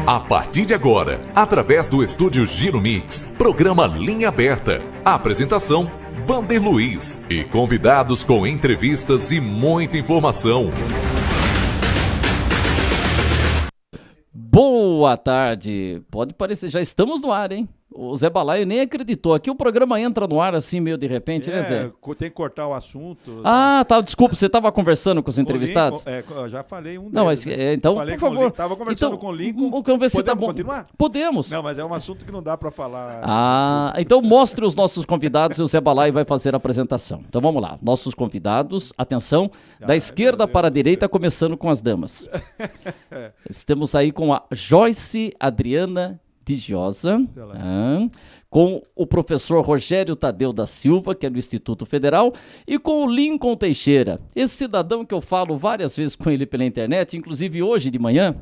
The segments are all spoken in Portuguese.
A partir de agora, através do estúdio Giro Mix, programa Linha Aberta. Apresentação, Vander Luiz. E convidados com entrevistas e muita informação. Boa tarde. Pode parecer, já estamos no ar, hein? O Zé Balaio nem acreditou. Aqui o programa entra no ar assim, meio de repente, né, Zé? Tem que cortar o assunto. Ah, tá. Desculpa, você estava conversando com os entrevistados? Eu já falei um deles. Não, mas então, falei por favor. Estava conversando com o Lincoln. Vamos ver se tá Podemos bom. continuar? Podemos. Não, mas é um assunto que não dá para falar. Ah, então mostre os nossos convidados e o Zé Balaio vai fazer a apresentação. Então vamos lá. Nossos convidados, atenção, da esquerda para a direita, começando com as damas. Estamos aí com a Joyce Adriana Digiosa, com o professor Rogério Tadeu da Silva, que é do Instituto Federal, e com o Lincoln Teixeira, esse cidadão que eu falo várias vezes com ele pela internet, inclusive hoje de manhã,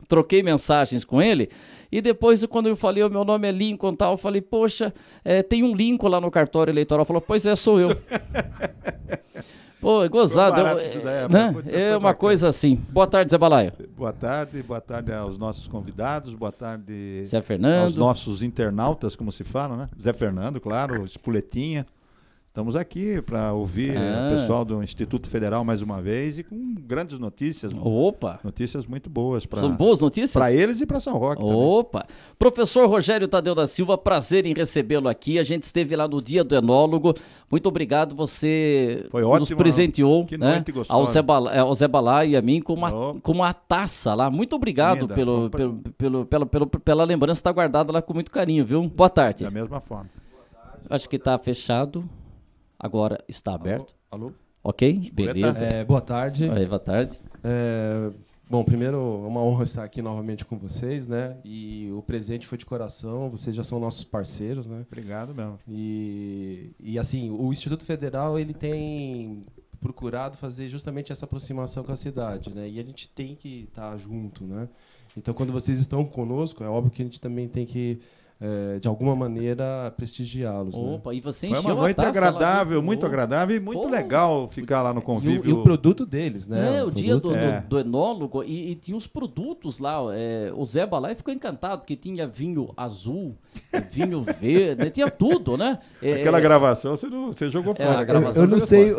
troquei mensagens com ele, e depois quando eu falei, o meu nome é Lincoln tal, eu falei, poxa, tem um Lincoln lá no cartório eleitoral, falou, pois é, sou eu. Pô, é gozado, né? É uma coisa assim. Boa tarde, Zé Balaio. Boa tarde aos nossos convidados, boa tarde Zé Fernando. Aos nossos internautas, como se fala, né? Zé Fernando, claro, Espuletinha. Estamos aqui para ouvir o pessoal do Instituto Federal mais uma vez e com grandes notícias. Opa! Notícias muito boas. São boas notícias? Para eles e para São Roque Opa! Também. Professor Rogério Tadeu da Silva, prazer em recebê-lo aqui. A gente esteve lá no Dia do Enólogo. Muito obrigado, você foi ótimo, nos presenteou, que noite ao Zé Balaio e a mim com uma taça lá. Muito obrigado pela lembrança, está guardada lá com muito carinho, viu? Boa tarde. Da mesma forma. Acho que está fechado. Agora está aberto. Alô? Ok, beleza. Boa tarde. Boa tarde. Bom, primeiro, é uma honra estar aqui novamente com vocês, né? E o presente foi de coração, vocês já são nossos parceiros, né? Obrigado mesmo. E assim, o Instituto Federal, ele tem procurado fazer justamente essa aproximação com a cidade, né? E a gente tem que estar junto, né? Então, quando vocês estão conosco, é óbvio que a gente também tem que de alguma maneira prestigiá-los. Opa, né? E você encheu Foi uma noite agradável, muito agradável e muito legal ficar lá no convívio. E o produto deles, né? O dia do enólogo e tinha os produtos lá. O Zé Balaio ficou encantado, porque tinha vinho azul, vinho verde, tinha tudo, né? Aquela gravação você jogou fora. Eu não sei,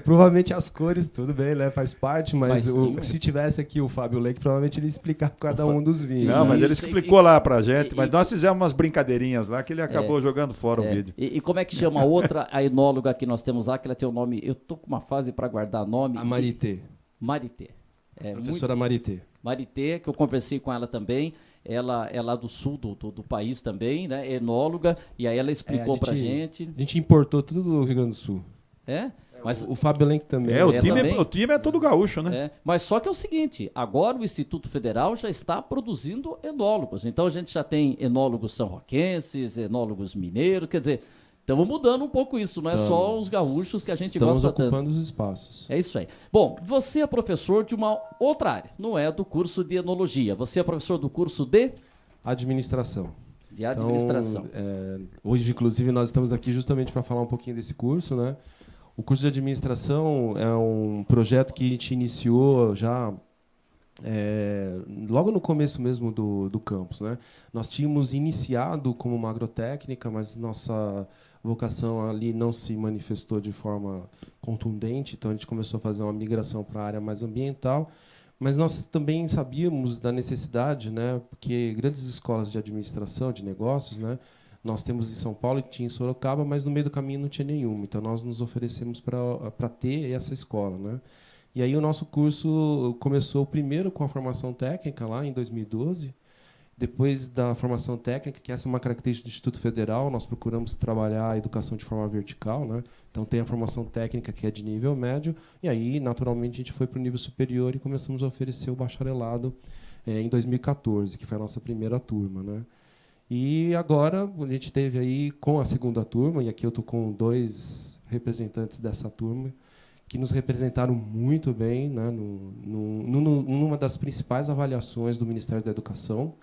provavelmente as cores, tudo bem, né? Faz parte, mas se tivesse aqui o Fábio Leite, provavelmente ele ia explicar cada um dos vinhos. Não, mas ele explicou lá pra gente, mas nós fizemos umas brincadeirinhas lá que ele acabou jogando fora o vídeo. E como é que chama a outra a enóloga que nós temos lá, que ela tem o nome, eu tô com uma fase para guardar nome. A Marité. Marité. Professora Marité. Marité, que eu conversei com ela também, ela é lá do sul do país também, né, enóloga, e aí ela explicou pra gente. A gente importou tudo do Rio Grande do Sul. Mas o Fábio Lenk também. O time é todo gaúcho, né? Mas só que é o seguinte, agora o Instituto Federal já está produzindo enólogos. Então a gente já tem enólogos são-roquenses, enólogos mineiros, quer dizer, estamos mudando um pouco isso, não é só os gaúchos que a gente gosta tanto. Estamos ocupando os espaços. É isso aí. Bom, você é professor de uma outra área, não é do curso de enologia. Você é professor do curso de? Administração. De administração. Então, hoje, inclusive, nós estamos aqui justamente para falar um pouquinho desse curso, né? O curso de administração é um projeto que a gente iniciou já logo no começo mesmo do campus, né? Nós tínhamos iniciado como uma agrotécnica, mas nossa vocação ali não se manifestou de forma contundente, então a gente começou a fazer uma migração para a área mais ambiental, mas nós também sabíamos da necessidade, né? Porque grandes escolas de administração, de negócios, né? Nós temos em São Paulo e tinha em Sorocaba, mas no meio do caminho não tinha nenhuma. Então, nós nos oferecemos para ter essa escola, né? E aí o nosso curso começou primeiro com a formação técnica, lá em 2012. Depois da formação técnica, que essa é uma característica do Instituto Federal, nós procuramos trabalhar a educação de forma vertical, né? Então, tem a formação técnica, que é de nível médio, e aí, naturalmente, a gente foi para o nível superior e começamos a oferecer o bacharelado em 2014, que foi a nossa primeira turma, né? E agora a gente teve aí com a segunda turma, e aqui eu estou com 2 representantes dessa turma, que nos representaram muito bem, né, numa das principais avaliações do Ministério da Educação,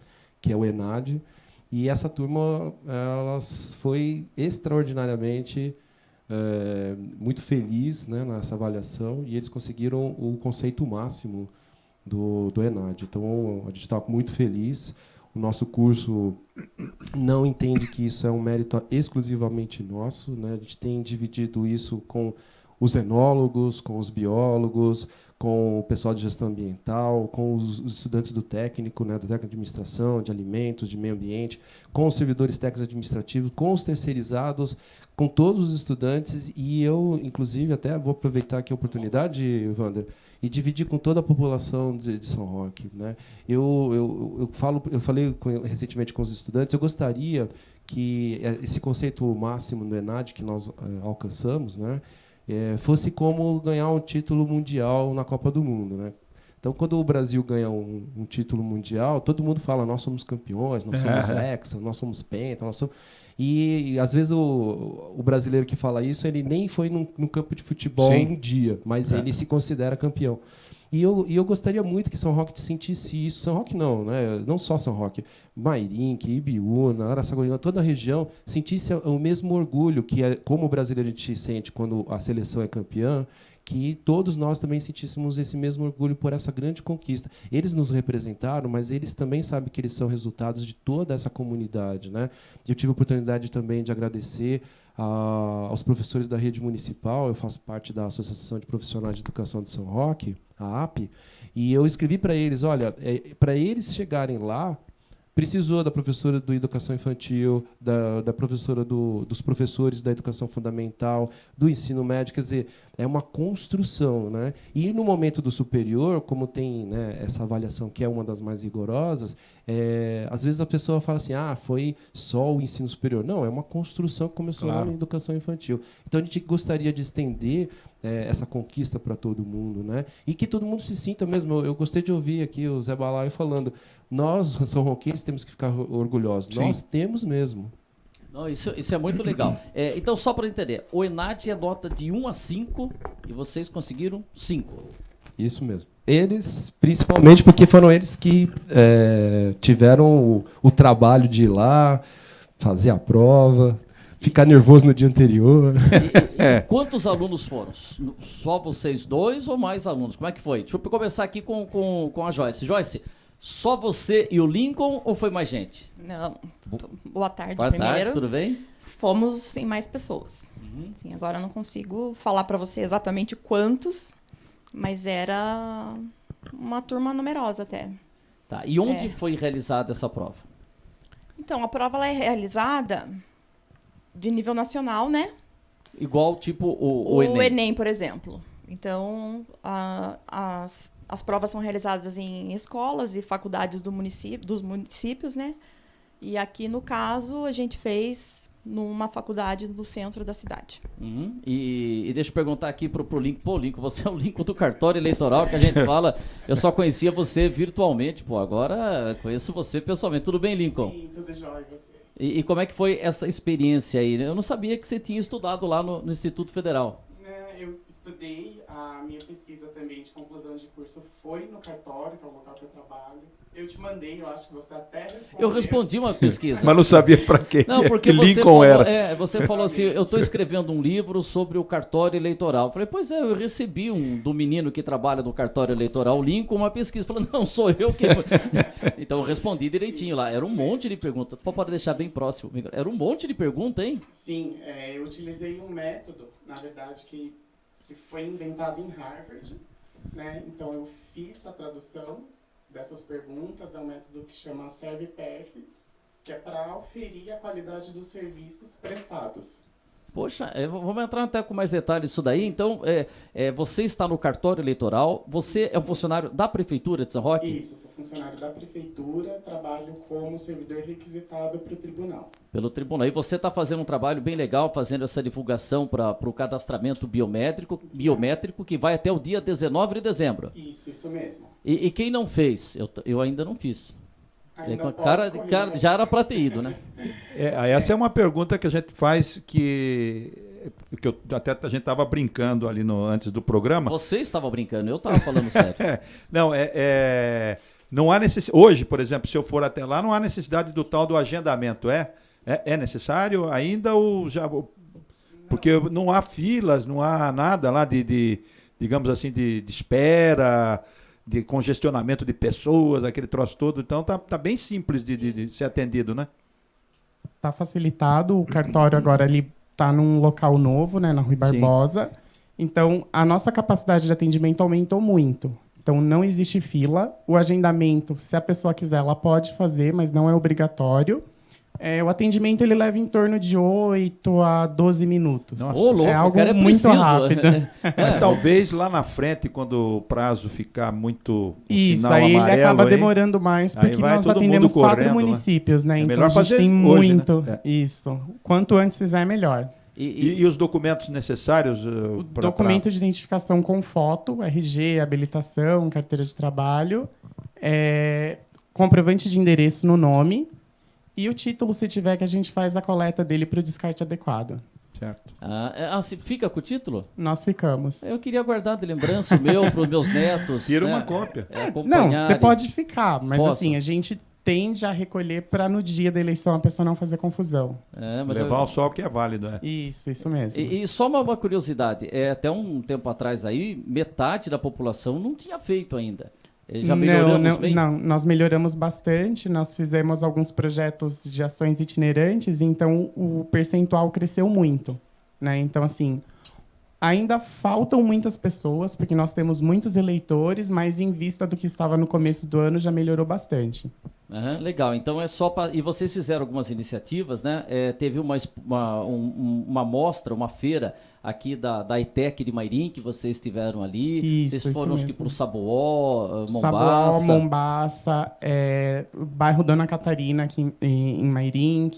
que é o ENAD. E essa turma foi extraordinariamente muito feliz, né, nessa avaliação, e eles conseguiram o conceito máximo do ENAD. Então, a gente está muito feliz. O nosso curso não entende que isso é um mérito exclusivamente nosso, né? A gente tem dividido isso com os enólogos, com os biólogos, com o pessoal de gestão ambiental, com os estudantes do técnico, né, do técnico de administração, de alimentos, de meio ambiente, com os servidores técnicos administrativos, com os terceirizados, com todos os estudantes. E eu, inclusive, até vou aproveitar aqui a oportunidade, Wander, e dividir com toda a população de São Roque, né? Eu falei recentemente com os estudantes, eu gostaria que esse conceito máximo do ENAD que nós alcançamos, né, fosse como ganhar um título mundial na Copa do Mundo, né? Então, quando o Brasil ganha um título mundial, todo mundo fala: nós somos campeões, nós somos hexa, nós somos penta, nós somos... E às vezes o brasileiro que fala isso, ele nem foi num campo de futebol um dia, mas ele se considera campeão. E eu gostaria muito que São Roque sentisse isso. São Roque não, né? Não só São Roque, Mairinque, Ibiúna, Araçaguarina, toda a região sentisse o mesmo orgulho que como o brasileiro a gente sente quando a seleção é campeã, que todos nós também sentíssemos esse mesmo orgulho por essa grande conquista. Eles nos representaram, mas eles também sabem que eles são resultados de toda essa comunidade, né? Eu tive a oportunidade também de agradecer aos professores da rede municipal. Eu faço parte da Associação de Profissionais de Educação de São Roque, a AP, e eu escrevi para eles: olha, para eles chegarem lá, precisou da professora da educação infantil, da professora dos professores da educação fundamental, do ensino médio. Quer dizer, é uma construção, né? E no momento do superior, como tem, né, essa avaliação que é uma das mais rigorosas, às vezes a pessoa fala assim: foi só o ensino superior. Não, é uma construção que começou lá na educação infantil. Então a gente gostaria de estender essa conquista para todo mundo, né? E que todo mundo se sinta mesmo. Eu gostei de ouvir aqui o Zé Balai falando: nós, São Roquenses, temos que ficar orgulhosos. Sim. Nós temos mesmo. Não, isso é muito legal. Então, só para entender, o ENAD é nota de 1 a 5 e vocês conseguiram 5. Isso mesmo. Eles, principalmente porque foram eles que tiveram o trabalho de ir lá, fazer a prova, ficar nervoso no dia anterior. E quantos alunos foram? Só vocês dois ou mais alunos? Como é que foi? Deixa eu começar aqui com a Joyce. Joyce, só você e o Lincoln ou foi mais gente? Não. Boa tarde, Boa primeiro. Tarde, tudo bem? Fomos em mais pessoas. Sim, agora eu não consigo falar para você exatamente quantos, mas era uma turma numerosa até. Tá. E onde foi realizada essa prova? Então, a prova ela é realizada de nível nacional, né? Igual tipo o Enem. O Enem, por exemplo. Então, as provas são realizadas em escolas e faculdades dos municípios, né? E aqui, no caso, a gente fez numa faculdade do centro da cidade. E deixa eu perguntar aqui pro Lincoln. Pô, Lincoln, você é o Lincoln do cartório eleitoral que a gente fala. Eu só conhecia você virtualmente, pô. Agora conheço você pessoalmente. Tudo bem, Lincoln? Sim, tudo jóia, e você? E como é que foi essa experiência aí? Eu não sabia que você tinha estudado lá no Instituto Federal. Eu estudei, a minha pesquisa também de conclusão de curso foi no cartório, que é o local que eu trabalho. Eu te mandei, eu acho que você até respondeu. Eu respondi uma pesquisa. Mas não sabia para quê não, porque que você Lincoln falou, era. Você falou assim: eu estou escrevendo um livro sobre o cartório eleitoral. Eu falei: pois eu recebi do menino que trabalha no cartório eleitoral, o Lincoln, uma pesquisa. Falando: não, sou eu que... Então eu respondi direitinho lá. Era um monte de perguntas. Pode deixar bem próximo. Era um monte de perguntas, hein? Sim, eu utilizei um método, na verdade, que foi inventado em Harvard, né? Então eu fiz a tradução dessas perguntas. É um método que chama SERVPF, que é para aferir a qualidade dos serviços prestados. Poxa, vamos entrar até com mais detalhes nisso daí. Então, você está no cartório eleitoral, você é um funcionário da Prefeitura de São Roque? Isso, sou funcionário da Prefeitura, trabalho como servidor requisitado para o tribunal. Pelo tribunal. E você está fazendo um trabalho bem legal, fazendo essa divulgação para o cadastramento biométrico, que vai até o dia 19 de dezembro. Isso mesmo. E quem não fez? Eu ainda não fiz. Cara, já era para ter ido, né? Essa é uma pergunta que a gente faz que a gente estava brincando ali antes do programa. Você estava brincando, eu estava falando sério. Não, não há necessidade. Hoje, por exemplo, se eu for até lá, não há necessidade do tal do agendamento. É necessário ainda ou já? Porque não há filas, não há nada lá digamos assim, de espera. de congestionamento de pessoas, aquele troço todo. Então tá bem simples de ser atendido, né? Está facilitado. O cartório agora está num local novo, né, na Rui Barbosa. Sim. Então, a nossa capacidade de atendimento aumentou muito. Então, não existe fila. O agendamento, se a pessoa quiser, ela pode fazer, mas não é obrigatório. O atendimento ele leva em torno de 8 a 12 minutos. Nossa, louco, é algo muito preciso. rápido. Mas talvez lá na frente, quando o prazo ficar muito Isso, sinal aí amarelo, ele acaba aí, demorando mais, porque nós todo atendemos mundo 4 correndo, municípios, né? É Então melhor a gente fazer tem hoje, muito. né? Isso. Quanto antes fizer, melhor. E os documentos necessários? O documento de identificação com foto, RG, habilitação, carteira de trabalho, comprovante de endereço no nome e o título, se tiver, que a gente faz a coleta dele para o descarte adequado. Certo. Você fica com o título? Nós ficamos. Eu queria guardar de lembrança o meu para os meus netos. Tira uma cópia. Não, você pode ficar, mas Posso? assim, a gente tende a recolher para no dia da eleição a pessoa não fazer confusão. Mas levar só o que é válido, né? Isso mesmo. E só uma curiosidade, até um tempo atrás aí, metade da população não tinha feito ainda. Já melhoramos bem? Não, nós melhoramos bastante, nós fizemos alguns projetos de ações itinerantes, então o percentual cresceu muito, né? Então, assim, ainda faltam muitas pessoas, porque nós temos muitos eleitores, mas em vista do que estava no começo do ano, já melhorou bastante. Legal, então é só e vocês fizeram algumas iniciativas, né? Teve uma mostra, uma feira aqui da ITEC de Mairim, que vocês tiveram ali. Vocês foram acho que para o Saboó, Mombaça. Mombaça, o bairro Dona Catarina, aqui em Mairim,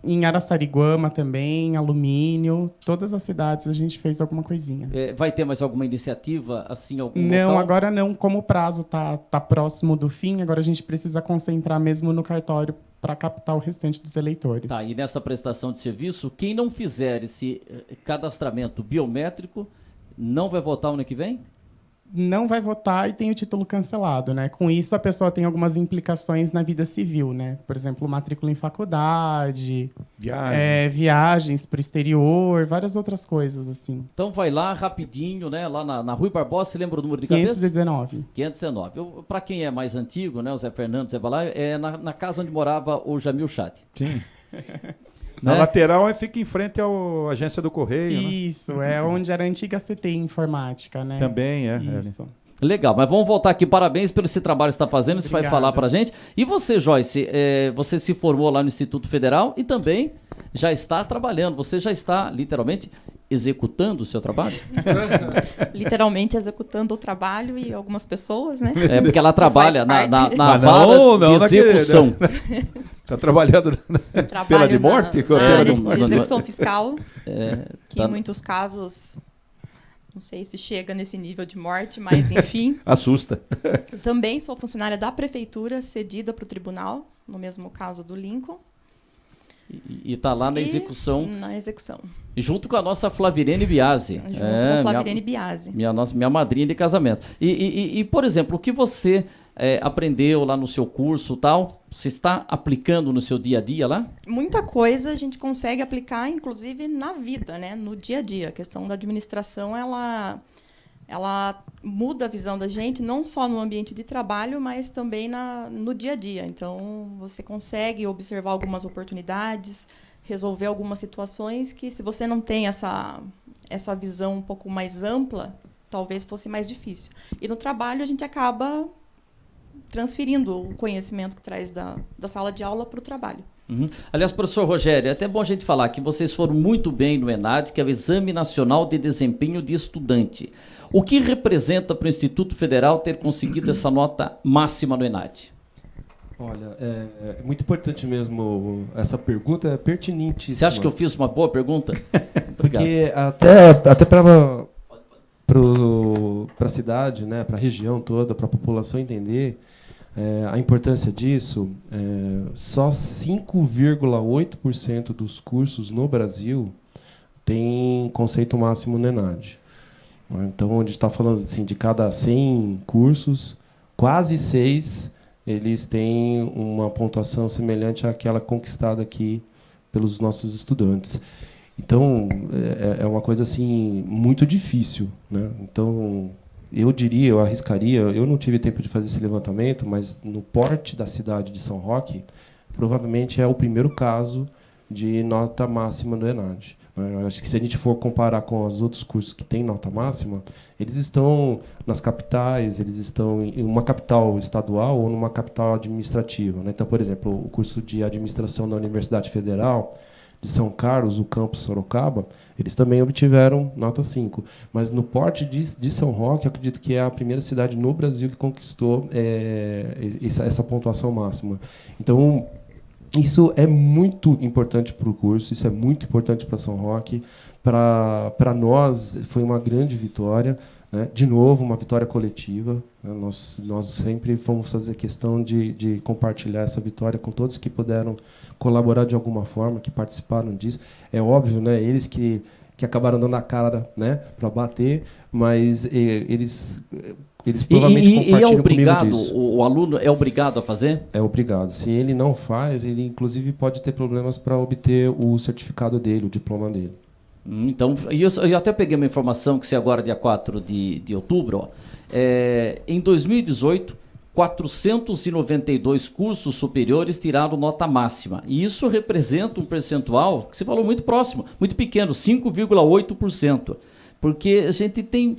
em Araçariguama também, Alumínio, todas as cidades a gente fez alguma coisinha. Vai ter mais alguma iniciativa, assim, algum Não, local? agora não. Como o prazo tá próximo do fim, agora a gente precisa concentrar mesmo no cartório para captar o restante dos eleitores. Tá, e nessa prestação de serviço, quem não fizer esse cadastramento biométrico não vai votar ano que vem? Não vai votar e tem o título cancelado, né? Com isso, a pessoa tem algumas implicações na vida civil, né? Por exemplo, matrícula em faculdade, viagens para o exterior, várias outras coisas, assim. Então vai lá rapidinho, né? Lá na Rui Barbosa, você lembra o número de cabeça? 519. 519. Para quem é mais antigo, né? O Zé Fernando, Zé Balai, na casa onde morava o Jamil Chad. Sim. Na lateral fica em frente à agência do Correio. Isso, né? Onde era a antiga CTI Informática, né? Também Isso. Legal, mas vamos voltar aqui. Parabéns pelo esse trabalho que você está fazendo, você vai falar para a gente. E você, Joyce, você se formou lá no Instituto Federal e também já está trabalhando. Você já está, literalmente, executando o seu trabalho? Literalmente executando o trabalho e algumas pessoas, né? Porque ela trabalha na vara de execução. Está trabalhando pela de morte? De execução fiscal, que em muitos casos, não sei se chega nesse nível de morte, mas enfim. Assusta. Eu também sou funcionária da prefeitura, cedida para o tribunal, no mesmo caso do Lincoln. E está lá na execução. Na execução. Junto com a nossa Flavirene Biasi. Junto com a Flavirene Biasi. Minha madrinha de casamento. E, por exemplo, o que você aprendeu lá no seu curso tal, você está aplicando no seu dia a dia lá? Muita coisa a gente consegue aplicar, inclusive, na vida, né? No dia a dia. A questão da administração, ela muda a visão da gente, não só no ambiente de trabalho, mas também no dia a dia. Então, você consegue observar algumas oportunidades, resolver algumas situações que, se você não tem essa visão um pouco mais ampla, talvez fosse mais difícil. E no trabalho, a gente acaba transferindo o conhecimento que traz da sala de aula para o trabalho. Uhum. Aliás, professor Rogério, é até bom a gente falar que vocês foram muito bem no ENAD, que é o Exame Nacional de Desempenho de Estudante. O que representa para o Instituto Federal ter conseguido essa nota máxima no ENAD? Olha, é muito importante mesmo, essa pergunta é pertinente. Você acha que eu fiz uma boa pergunta? Obrigado. Porque até para a cidade, né, para a região toda, para a população entender a importância disso, só 5,8% dos cursos no Brasil tem conceito máximo no ENAD. Então, onde está falando assim, de cada 100 cursos, quase 6 eles têm uma pontuação semelhante àquela conquistada aqui pelos nossos estudantes. Então, é uma coisa assim muito difícil, né? Então, eu diria, eu arriscaria, eu não tive tempo de fazer esse levantamento, mas no porte da cidade de São Roque, provavelmente é o primeiro caso de nota máxima do ENAD. Eu acho que se a gente for comparar com os outros cursos que têm nota máxima, eles estão nas capitais, eles estão em uma capital estadual ou numa capital administrativa, né? Então, por exemplo, o curso de administração da Universidade Federal de São Carlos, o campus Sorocaba, eles também obtiveram nota 5. Mas no porte de São Roque, eu acredito que é a primeira cidade no Brasil que conquistou essa pontuação máxima. Então, isso é muito importante para o curso, isso é muito importante para São Roque. Para nós, foi uma grande vitória, né? De novo, uma vitória coletiva, né? Nós sempre fomos fazer questão de compartilhar essa vitória com todos que puderam colaborar de alguma forma, que participaram disso. É óbvio, né? Eles que acabaram dando a cara, né, para bater, mas eles provavelmente compartilham é obrigado, comigo disso. O aluno é obrigado a fazer? É obrigado. Se ele não faz, ele inclusive pode ter problemas para obter o certificado dele, o diploma dele. Então, eu até peguei uma informação que se agora dia 4 de outubro, ó, em 2018, 492 cursos superiores tiraram nota máxima. E isso representa um percentual, que você falou, muito próximo, muito pequeno, 5,8%. Porque a gente tem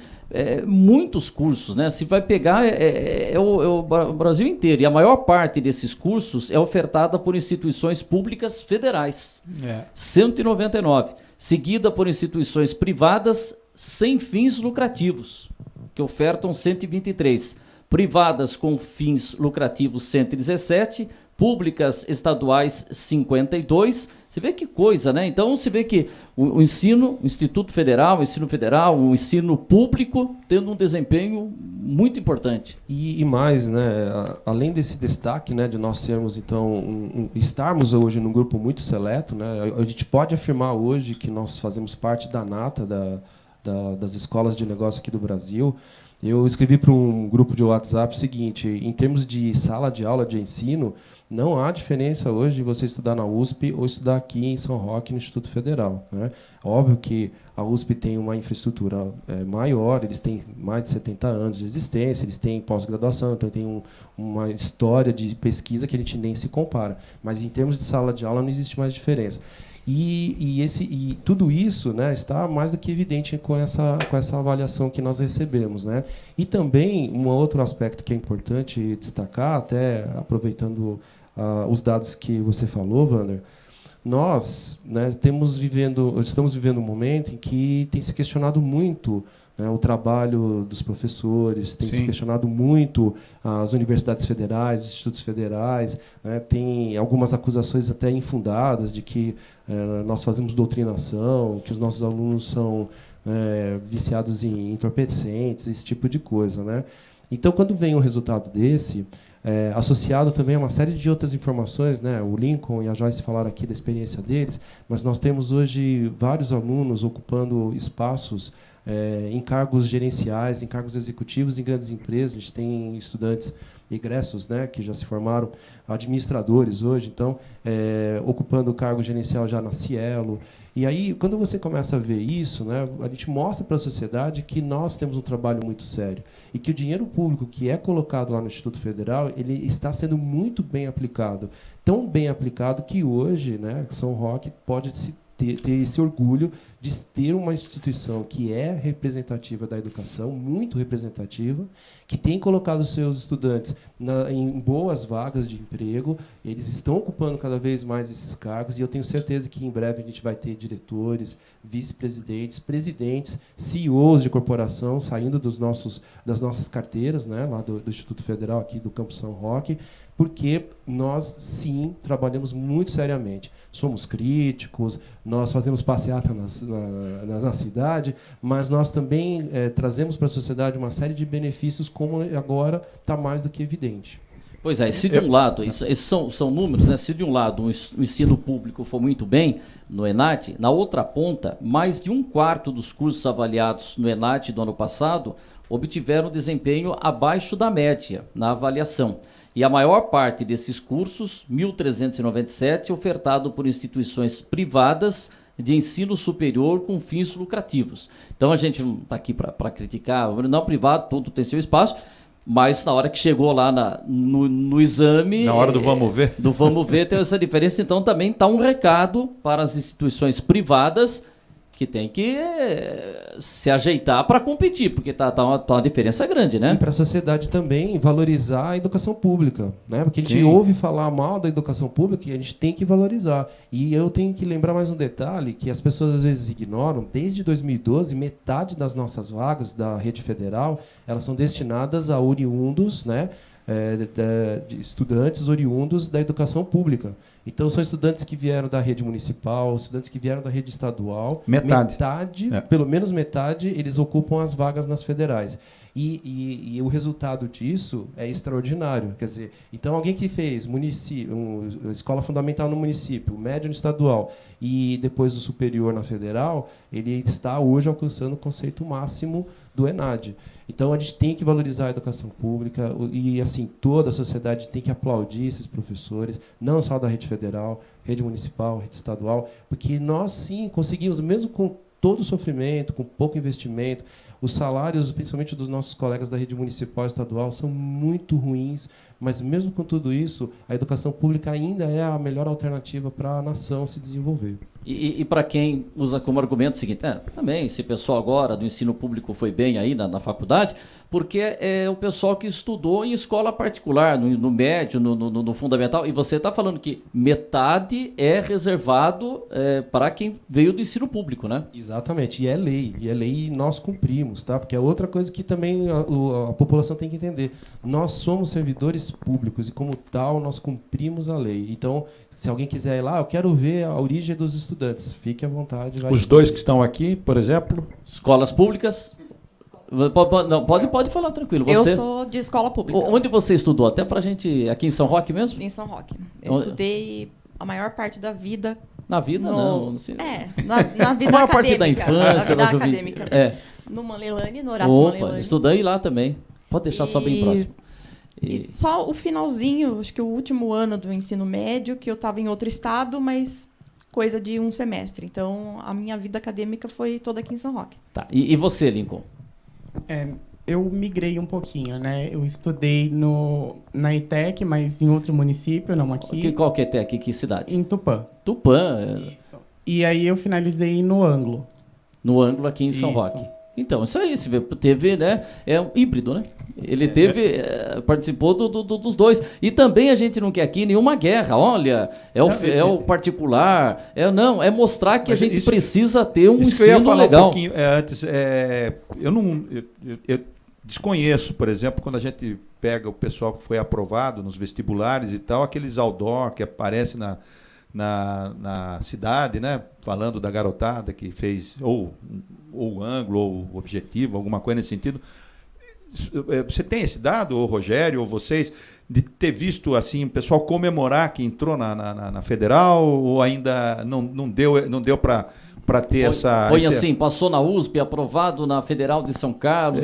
muitos cursos, né? Se vai pegar, o Brasil inteiro. E a maior parte desses cursos é ofertada por instituições públicas federais. 199. Seguida por instituições privadas sem fins lucrativos, que ofertam 123. Privadas com fins lucrativos, 117. Públicas estaduais, 52. Você vê que coisa, né? Então, você vê que o ensino, o Instituto Federal, o ensino federal, o ensino público, tendo um desempenho muito importante. E mais, né? Além desse destaque, né, de nós sermos, então, estarmos hoje num grupo muito seleto, né? A gente pode afirmar hoje que nós fazemos parte da nata das escolas de negócio aqui do Brasil. Eu escrevi para um grupo de WhatsApp o seguinte: em termos de sala de aula de ensino, não há diferença hoje de você estudar na USP ou estudar aqui em São Roque, no Instituto Federal, né? Óbvio que a USP tem uma infraestrutura maior, eles têm mais de 70 anos de existência, eles têm pós-graduação, então tem uma história de pesquisa que a gente nem se compara. Mas em termos de sala de aula não existe mais diferença. E tudo isso, né, está mais do que evidente com essa avaliação que nós recebemos, né? E também um outro aspecto que é importante destacar, até aproveitando os dados que você falou, Wander, nós, né, estamos vivendo um momento em que tem se questionado muito, né, o trabalho dos professores, tem se questionado muito as universidades federais, os institutos federais, né, tem algumas acusações até infundadas de que nós fazemos doutrinação, que os nossos alunos são viciados em entorpecentes, esse tipo de coisa, né? Então, quando vem um resultado desse, associado também a uma série de outras informações, né? O Lincoln e a Joyce falaram aqui da experiência deles, mas nós temos hoje vários alunos ocupando espaços em cargos gerenciais, em cargos executivos em grandes empresas. A gente tem estudantes egressos, né, que já se formaram, administradores hoje, então, ocupando o cargo gerencial já na Cielo. E aí, quando você começa a ver isso, né, a gente mostra para a sociedade que nós temos um trabalho muito sério e que o dinheiro público que é colocado lá no Instituto Federal, ele está sendo muito bem aplicado. Tão bem aplicado que hoje, né, São Roque pode ter esse orgulho de ter uma instituição que é representativa da educação, muito representativa, que tem colocado seus estudantes em boas vagas de emprego, eles estão ocupando cada vez mais esses cargos, e eu tenho certeza que em breve a gente vai ter diretores, vice-presidentes, presidentes, CEOs de corporação saindo das nossas carteiras, né, lá do Instituto Federal, aqui do Campus São Roque, porque nós, sim, trabalhamos muito seriamente. Somos críticos, nós fazemos passeata na cidade, mas nós também trazemos para a sociedade uma série de benefícios, como agora está mais do que evidente. Pois é, se de um lado, esses são números, né? Se de um lado o ensino público for muito bem no ENAD, na outra ponta, mais de 1/4 dos cursos avaliados no ENAD do ano passado obtiveram desempenho abaixo da média na avaliação. E a maior parte desses cursos, 1.397, ofertado por instituições privadas de ensino superior com fins lucrativos. Então a gente não está aqui para criticar, não privado, tudo tem seu espaço, mas na hora que chegou lá no exame... Na hora do vamos ver. Do vamos ver tem essa diferença, então também está um recado para as instituições privadas que tem que se ajeitar para competir, porque tá uma diferença grande, né? E para a sociedade também valorizar a educação pública, né? Porque a gente Sim. ouve falar mal da educação pública e a gente tem que valorizar. E eu tenho que lembrar mais um detalhe que as pessoas às vezes ignoram. Desde 2012, metade das nossas vagas da rede federal, elas são destinadas a oriundos, né? De estudantes oriundos da educação pública. Então, são estudantes que vieram da rede municipal, estudantes que vieram da rede estadual. Metade. Pelo menos metade, eles ocupam as vagas nas federais. E o resultado disso é extraordinário. Quer dizer, então, alguém que fez escola fundamental no município, médio no estadual e depois o superior na federal, ele está hoje alcançando o conceito máximo do ENAD. Então, a gente tem que valorizar a educação pública e, assim, toda a sociedade tem que aplaudir esses professores, não só da rede federal, rede municipal, rede estadual, porque nós, sim, conseguimos, mesmo com todo o sofrimento, com pouco investimento, os salários, principalmente dos nossos colegas da rede municipal e estadual, são muito ruins, mas, mesmo com tudo isso, a educação pública ainda é a melhor alternativa para a nação se desenvolver. E para quem usa como argumento o seguinte, também, esse pessoal agora do ensino público foi bem aí na faculdade, porque é o pessoal que estudou em escola particular, no médio, no fundamental, e você está falando que metade é reservado para quem veio do ensino público, né? Exatamente, e é lei e nós cumprimos, tá? Porque é outra coisa que também a população tem que entender. Nós somos servidores públicos e, como tal, nós cumprimos a lei. Então, se alguém quiser ir lá, eu quero ver a origem dos estudantes, fique à vontade. Os dois que estão aqui, por exemplo. Escolas públicas. Pode falar tranquilo. Eu sou de escola pública. Onde você estudou? Até pra gente. Aqui em São Roque mesmo? Em São Roque. Eu estudei a maior parte da vida. Na vida, não sei. Na vida a maior acadêmica. parte da infância, da da juventude. acadêmica. No Manlelane, no Horácio Manlelane. Estudei lá também. Pode deixar só bem próximo. E só o finalzinho, acho que o último ano do ensino médio, que eu estava em outro estado, mas coisa de um semestre. Então, a minha vida acadêmica foi toda aqui em São Roque. Tá. E você, Lincoln? Eu migrei um pouquinho, né? Eu estudei na ETEC, mas em outro município, não aqui. Qual que é ETEC? Que cidade? Em Tupã. Tupã. Isso. E aí eu finalizei no Ângulo. No Ângulo, aqui em São Roque. Então, isso aí, você vê, teve, né? É um híbrido, né? Ele participou dos dois. E também a gente não quer aqui nenhuma guerra. Olha, o particular. É mostrar que a gente precisa ter um ensino eu ia falar legal. Um pouquinho antes. Eu desconheço, por exemplo, quando a gente pega o pessoal que foi aprovado nos vestibulares e tal, aqueles outdoor que aparecem na cidade, né? Falando da garotada que fez ou ângulo, ou objetivo, alguma coisa nesse sentido. Você tem esse dado, ou Rogério, ou vocês, de ter visto assim o pessoal comemorar que entrou na federal, ou ainda não deu para ter essa... Põe assim, passou na USP, aprovado na Federal de São Carlos,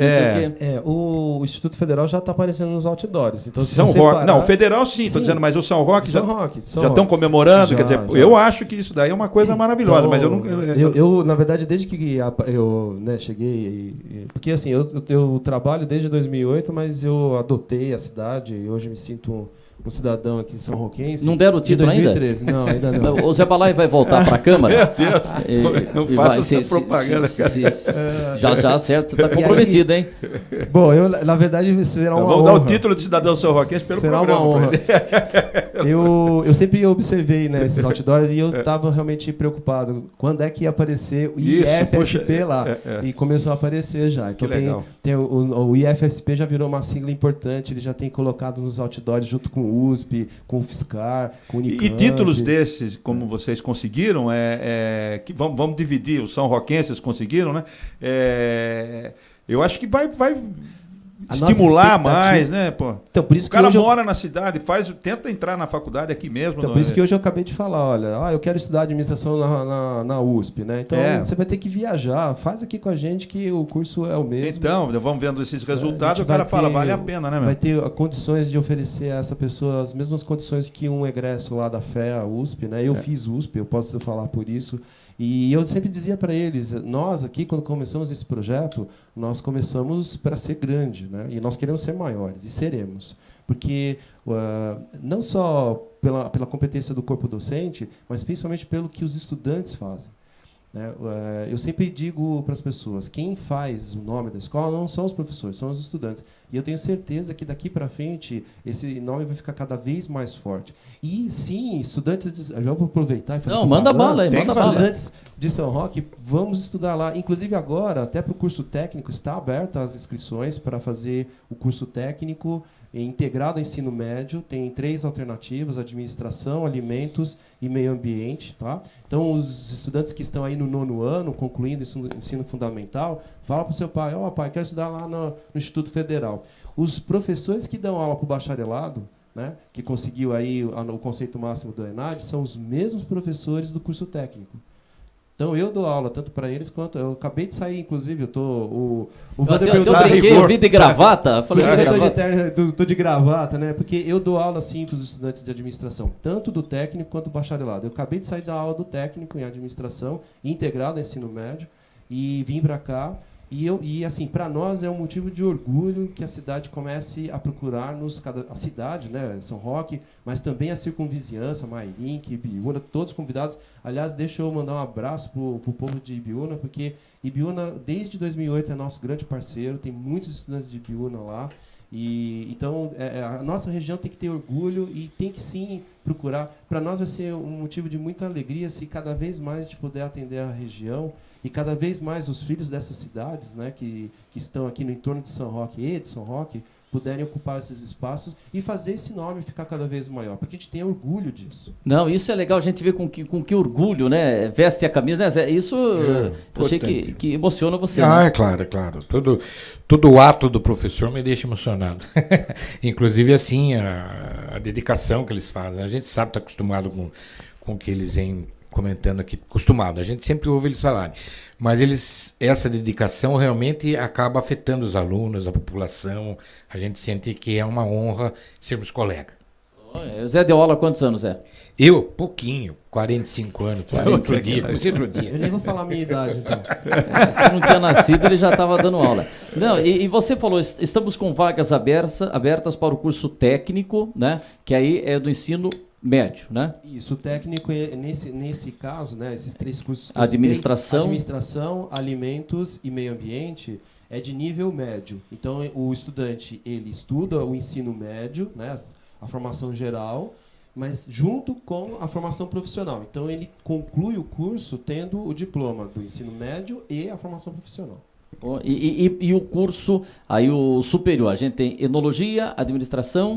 o Instituto Federal já está aparecendo nos outdoors. Então, São Roque. Não, o Federal sim, estou dizendo, mas o São Roque já estão comemorando. Quer dizer, eu acho que isso daí é uma coisa maravilhosa, então, mas eu não... Eu, na verdade, desde que eu cheguei... Porque assim, eu trabalho desde 2008, mas eu adotei a cidade e hoje me sinto um cidadão aqui em São Roquense. Não deram o título ainda? 2013. Não, ainda não. O Zé Balai vai voltar para a Câmara? Meu Deus, não faça essa propaganda, cara. Já, certo, você está comprometido, hein? Bom, na verdade, será uma honra. Vamos dar o título de cidadão São Roquense pelo será programa. Uma honra. Eu sempre observei, né, esses outdoors e eu estava realmente preocupado. Quando é que ia aparecer o IFSP lá? E começou a aparecer já. Então o IFSP já virou uma sigla importante, ele já tem colocado nos outdoors junto com o USP, com o FSCar, com o Unicamp. E títulos desses, como vocês conseguiram, que vamos dividir, os são roquenses conseguiram, né? Eu acho que vai estimular mais, né? Pô. Então, por isso o cara mora na cidade, tenta entrar na faculdade aqui mesmo. Então, por isso que hoje eu acabei de falar, olha, eu quero estudar administração na USP, né? Então você vai ter que viajar, faz aqui com a gente que o curso é o mesmo. Então, vamos vendo esses resultados, o cara fala, vale a pena, né, meu? Vai ter condições de oferecer a essa pessoa as mesmas condições que um egresso lá da FEA, USP, né? Eu fiz USP, eu posso falar por isso. E eu sempre dizia para eles, nós aqui, quando começamos esse projeto, nós começamos para ser grande, né? E nós queremos ser maiores, e seremos. Porque não só pela competência do corpo docente, mas principalmente pelo que os estudantes fazem. Eu sempre digo para as pessoas, quem faz o nome da escola não são os professores, são os estudantes. E eu tenho certeza que daqui para frente esse nome vai ficar cada vez mais forte. E sim, estudantes, já vou aproveitar e fazer manda bala aí, manda bala. Estudantes de São Roque, vamos estudar lá. Inclusive agora, até para o curso técnico, está aberta as inscrições para fazer o curso técnico integrado ao ensino médio. Tem 3 alternativas: administração, alimentos e meio ambiente. Tá? Então, os estudantes que estão aí no 9º ano, concluindo o ensino fundamental, fala para o seu pai, pai, quero estudar lá no Instituto Federal. Os professores que dão aula para o bacharelado, né, que conseguiu aí o conceito máximo do ENAD, são os mesmos professores do curso técnico. Então, eu dou aula tanto para eles quanto... Eu acabei de sair, inclusive, o Wander perguntou... Eu vi de gravata. Falei Estou de gravata, né? Porque eu dou aula, sim, para os estudantes de administração, tanto do técnico quanto do bacharelado. Eu acabei de sair da aula do técnico em administração, integrado ao ensino médio, e vim para cá. E assim, para nós é um motivo de orgulho que a cidade comece a procurar-nos, a cidade, né, São Roque, mas também a circunvizinhança, Mairink, Ibiúna, todos convidados. Aliás, deixa eu mandar um abraço para o povo de Ibiúna, porque Ibiúna, desde 2008, é nosso grande parceiro, tem muitos estudantes de Ibiúna lá. Então, a nossa região tem que ter orgulho e tem que, sim, procurar. Para nós vai ser um motivo de muita alegria se cada vez mais a gente puder atender a região e cada vez mais os filhos dessas cidades, né, que estão aqui no entorno de São Roque e de São Roque, puderem ocupar esses espaços e fazer esse nome ficar cada vez maior, porque a gente tem orgulho disso. Não, isso é legal a gente ver com que orgulho, né? Veste a camisa, né, Zé? Isso eu achei que emociona você. Né? É claro, é claro. Todo o ato do professor me deixa emocionado. Inclusive, assim, a dedicação que eles fazem. A gente sabe, está acostumado com o que eles vêm comentando aqui, acostumado. A gente sempre ouve eles falarem. Mas essa dedicação realmente acaba afetando os alunos, a população. A gente sente que é uma honra sermos colegas. O Zé deu aula há quantos anos, Zé? Eu, pouquinho, 45 anos. Comecei outro dia. Eu nem vou falar a minha idade, então. Se não tinha nascido, ele já estava dando aula. Não, e você falou, estamos com vagas abertas para o curso técnico, né? Que aí é do ensino médio, né? Isso, o técnico, nesse caso, né, esses 3 cursos... Administração, alimentos e meio ambiente, é de nível médio. Então, o estudante, ele estuda o ensino médio, né, a formação geral, mas junto com a formação profissional. Então, ele conclui o curso tendo o diploma do ensino médio e a formação profissional. E o curso, aí o superior, a gente tem enologia, administração...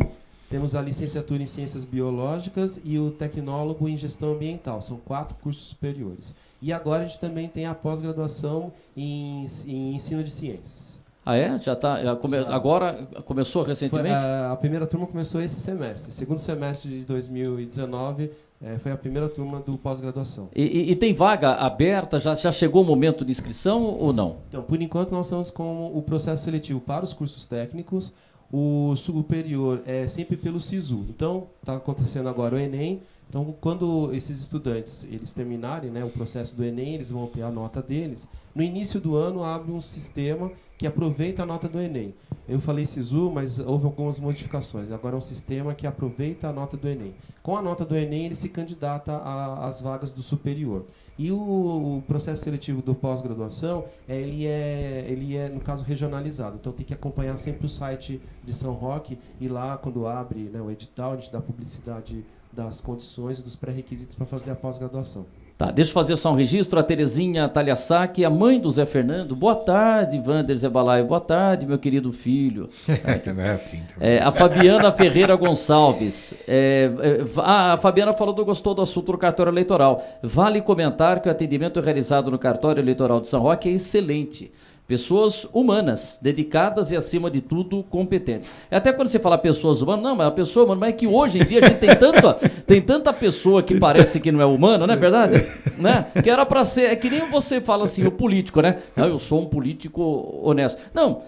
Temos a licenciatura em Ciências Biológicas e o tecnólogo em Gestão Ambiental. São 4 cursos superiores. E agora a gente também tem a pós-graduação em Ensino de Ciências. Ah, é? Agora começou recentemente? A primeira turma começou esse semestre. Segundo semestre de 2019 foi a primeira turma do pós-graduação. E tem vaga aberta? Já chegou o momento de inscrição ou não? Então, por enquanto, nós estamos com o processo seletivo para os cursos técnicos. O superior é sempre pelo SISU. Então, está acontecendo agora o Enem. Então, quando esses estudantes eles terminarem, né, o processo do Enem, eles vão ter a nota deles. No início do ano, abre um sistema que aproveita a nota do Enem. Eu falei SISU, mas houve algumas modificações. Agora é um sistema que aproveita a nota do Enem. Com a nota do Enem, ele se candidata às vagas do superior. E o processo seletivo do pós-graduação, ele é, no caso, regionalizado. Então, tem que acompanhar sempre o site de São Roque e lá, quando abre, né, o edital, a gente dá publicidade das condições e dos pré-requisitos para fazer a pós-graduação. Tá, deixa eu fazer só um registro. A Terezinha Talhassaki, a mãe do Zé Fernando. Boa tarde, Wander Zebalai. Boa tarde, meu querido filho. Não é assim também. A Fabiana Ferreira Gonçalves. A Fabiana gostou do assunto do cartório eleitoral. Vale comentar que o atendimento realizado no cartório eleitoral de São Roque é excelente. Pessoas humanas, dedicadas e, acima de tudo, competentes. Até quando você fala pessoas humanas, não, mas a pessoa humana, mas é que hoje em dia a gente tem tanta pessoa que parece que não é humana, não é verdade? Né? Que era para ser, é que nem você fala assim, o político, né? Não, eu sou um político honesto. Não,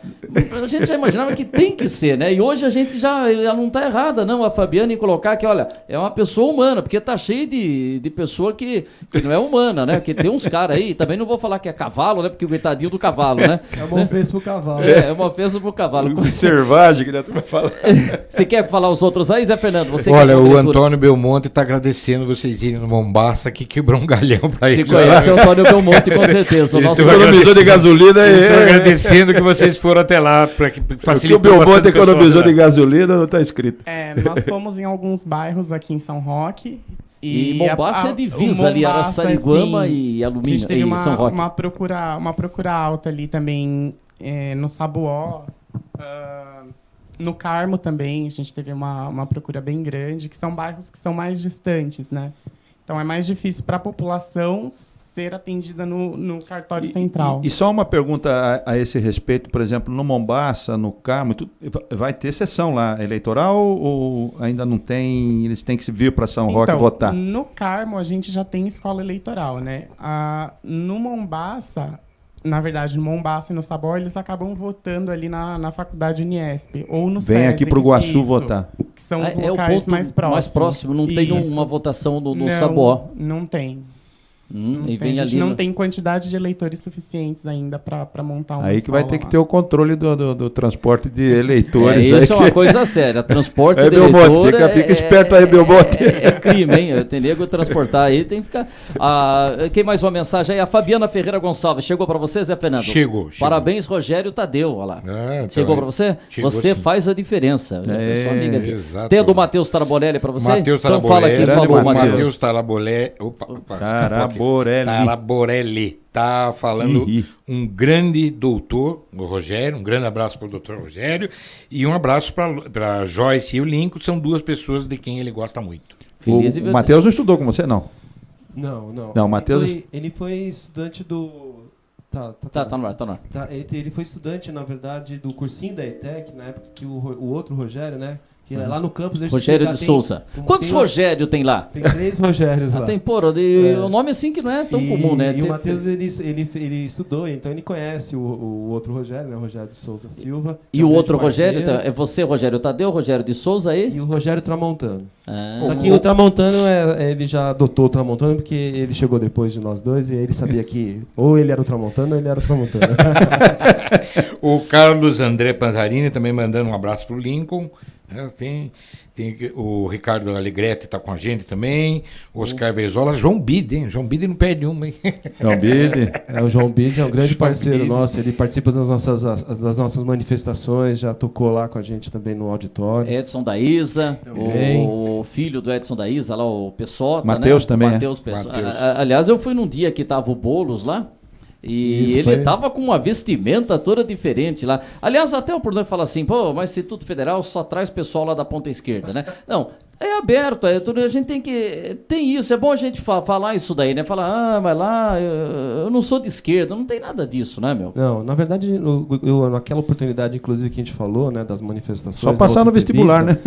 a gente já imaginava que tem que ser, né? E hoje a gente já não está errada, não, a Fabiana, em colocar que, olha, é uma pessoa humana, porque tá cheio de pessoa que não é humana, né? Que tem uns caras aí, também não vou falar que é cavalo, né? Porque o coitadinho do cavalo, né? É uma ofensa pro cavalo. É uma ofensa pro cavalo. Servagem, que tu vai falar. Você quer falar os outros aí, Zé Fernando? Você Olha, o Antônio Belmonte está agradecendo vocês irem no Mombaça, que quebrou um galhão para ele. Se conhece o Antônio Belmonte, com certeza. O nosso economizou de gasolina. Estou agradecendo que vocês foram até lá para que facilitou. O que o Belmonte economizou de gasolina não está escrito. Nós fomos em alguns bairros aqui em São Roque. E Mombaça é divisa ali, Araçariguama e Alumínio. A gente teve São Roque. uma procura alta ali também no Sabuó. No Carmo também, a gente teve uma procura bem grande, que são bairros que são mais distantes, né? Então é mais difícil para a população ser atendida no cartório central. E só uma pergunta a esse respeito, por exemplo, no Mombaça, no Carmo, vai ter sessão lá eleitoral ou ainda não tem? Eles têm que vir para São Roque votar? No Carmo a gente já tem escola eleitoral, né? No Mombaça, na verdade, no Mombaça e no Sabuó, eles acabam votando ali na faculdade Uniesp ou no SESI. Vem aqui para o Guaçu votar. Que são os locais mais próximos. Mais próximo, não tem uma votação no Sabuó. Não tem. E vem a gente ali não tem quantidade de eleitores suficientes ainda para montar uma aí que vai ter que lá. ter o controle do transporte de eleitores. Isso é uma coisa séria. Transporte de eleitor fica esperto aí, Belmonte. É crime, hein? Tem nego transportar aí, tem que ficar... quem mais uma mensagem aí? A Fabiana Ferreira Gonçalves. Chegou para você, Zé Fernando? Chegou. Parabéns, Rogério Tadeu. Olha lá. Então chegou para você? Você sim. Faz a diferença. Você é sua amiga aqui. Exato. Tem a do Matheus Taraborelli para você? Matheus então fala aqui, por favor, Matheus. Matheus Taraborelli. Taraborelli. Tá falando um grande doutor, o Rogério, um grande abraço para o doutor Rogério e um abraço para Joyce e o Lincoln, são duas pessoas de quem ele gosta muito. O Matheus não estudou com você, não? Não. Não, o Matheus... Ele foi estudante do... Tá no ar. Ele foi estudante, na verdade, do cursinho da ETEC, na época que o outro Rogério, né? Que lá no campus... Rogério de Souza. Quantos Rogério tem lá? Tem 3 Rogérios lá. Tem, o nome assim que não é tão comum, né? E o Matheus, ele estudou, então ele conhece o outro Rogério, né? O Rogério de Souza Silva. E o outro Rogério, é você, Rogério Tadeu, Rogério de Souza aí? E o Rogério Tramontano. Só que o Tramontano, ele já adotou o Tramontano, porque ele chegou depois de nós dois e ele sabia que ou ele era o Tramontano ou ele era o Tramontano. O Carlos André Panzarini também mandando um abraço pro Lincoln. Tem o Ricardo Alegretti está com a gente também, Oscar Verzola, João Bide, hein? João Bide não perde uma, hein? João Bide. O João Bide é um grande parceiro nosso, ele participa das nossas manifestações, já tocou lá com a gente também no auditório. Edson da Isa, o filho do Edson da Isa, lá o Pessota, Matheus, né? Também. Matheus. Aliás, eu fui num dia que tava o Boulos lá. E isso, ele tava com uma vestimenta toda diferente lá. Aliás, até o oportunidade de falar assim, mas Instituto Federal só traz pessoal lá da ponta esquerda, né? Não, é aberto, a gente tem isso, é bom a gente falar isso daí, né? Falar, mas lá eu não sou de esquerda, não tem nada disso, né, meu? Não, na verdade, naquela oportunidade, inclusive, que a gente falou, né, das manifestações... Só passar no vestibular, né?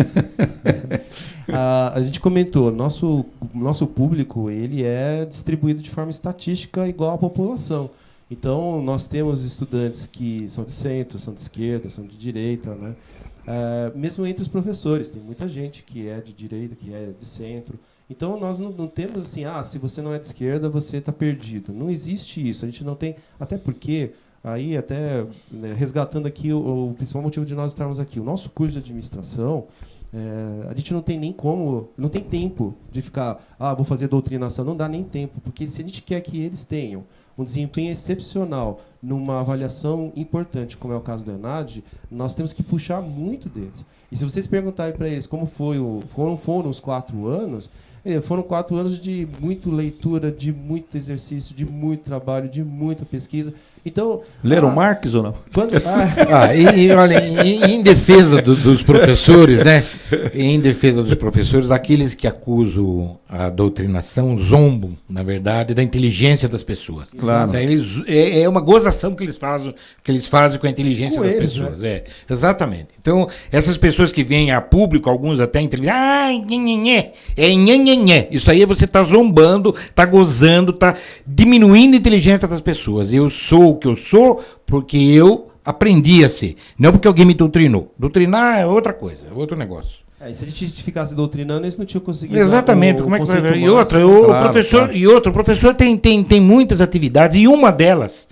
A gente comentou, nosso público, ele é distribuído de forma estatística igual à população. Então, nós temos estudantes que são de centro, são de esquerda, são de direita, né? Mesmo entre os professores, tem muita gente que é de direita, que é de centro. Então, nós não temos assim, se você não é de esquerda, você está perdido. Não existe isso, a gente não tem... Até porque, aí até resgatando aqui o principal motivo de nós estarmos aqui, o nosso curso de administração... a gente não tem nem não tem tempo de ficar, vou fazer doutrinação, não dá nem tempo, porque se a gente quer que eles tenham um desempenho excepcional numa avaliação importante, como é o caso do ENAD, nós temos que puxar muito deles. E se vocês perguntarem para eles como foram os 4 anos, foram 4 anos de muita leitura, de muito exercício, de muito trabalho, de muita pesquisa. Então, leram Marx ou não? Olha, em defesa dos professores, né? Em defesa dos professores, aqueles que acusam a doutrinação, zombam, na verdade, da inteligência das pessoas. Claro. Então, é uma gozação que eles fazem com a inteligência das pessoas. Né? Exatamente. Então, essas pessoas que vêm a público, alguns até em televisão, isso aí você está zombando, está gozando, está diminuindo a inteligência das pessoas. Eu sou o que eu sou porque eu aprendi a ser, não porque alguém me doutrinou. Doutrinar é outra coisa, é outro negócio. Se a gente ficasse doutrinando, eles não tinham conseguido. Exatamente, como é que vai ver? E o professor tem muitas atividades, e uma delas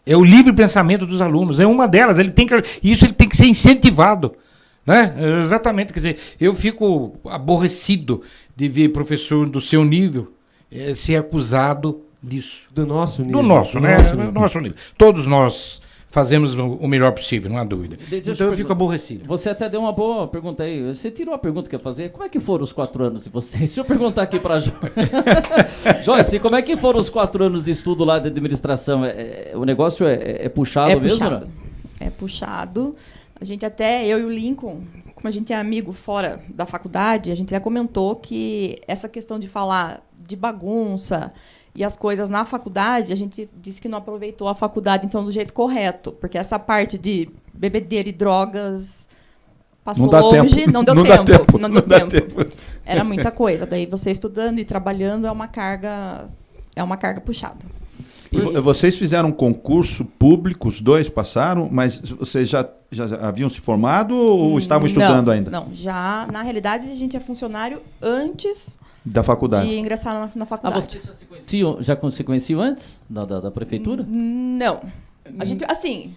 é o livre pensamento dos alunos. É uma delas, ele tem que ser incentivado. Né? Exatamente, quer dizer, eu fico aborrecido de ver professor do seu nível ser acusado disso. Do nosso nível. Do nosso nível. Todos nós fazemos o melhor possível, não há dúvida. Então eu fico aborrecido. Você até deu uma boa pergunta aí. Você tirou a pergunta que ia fazer. Como é que foram os 4 anos de vocês? Deixa eu perguntar aqui para a Joyce, como é que foram os 4 anos de estudo lá de administração? O negócio é puxado mesmo? Puxado. É puxado. A gente até, eu e o Lincoln, como a gente é amigo fora da faculdade, a gente até comentou que essa questão de falar de bagunça e as coisas na faculdade, a gente disse que não aproveitou a faculdade, então, do jeito correto. Porque essa parte de bebedeira e drogas passou longe, não deu tempo. Não deu tempo. Era muita coisa. Daí você estudando e trabalhando é uma carga puxada. Vocês fizeram um concurso público, os dois passaram, mas vocês já haviam se formado ou estavam estudando ainda? Não, já, na realidade, a gente é funcionário antes da faculdade. De ingressar na faculdade. Vocês já se conheciam antes da prefeitura? Não. A gente, assim...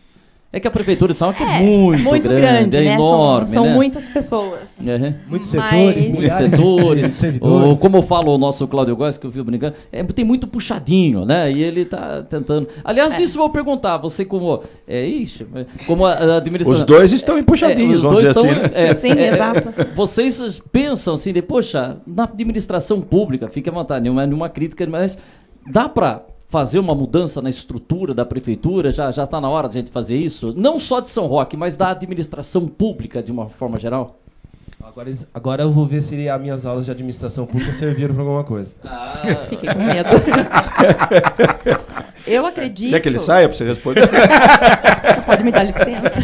É que a prefeitura de Salto é muito grande, né? Enorme, são né? muitas pessoas. Muitos setores, servidores. Como fala o nosso Cláudio Góes, que eu vi brincando, tem muito puxadinho, né? E ele está tentando... Aliás, isso eu vou perguntar, você como a administração... Os dois estão empuxadinhos, vamos dizer assim, né? Sim, exato. Vocês pensam assim, poxa, na administração pública, fica à vontade, nenhuma crítica, mas dá para fazer uma mudança na estrutura da prefeitura? Já está na hora de a gente fazer isso? Não só de São Roque, mas da administração pública de uma forma geral? Agora eu vou ver se as minhas aulas de administração pública serviram para alguma coisa. Fiquei com medo. Eu acredito... Quer que ele saia para você responder? Pode me dar licença?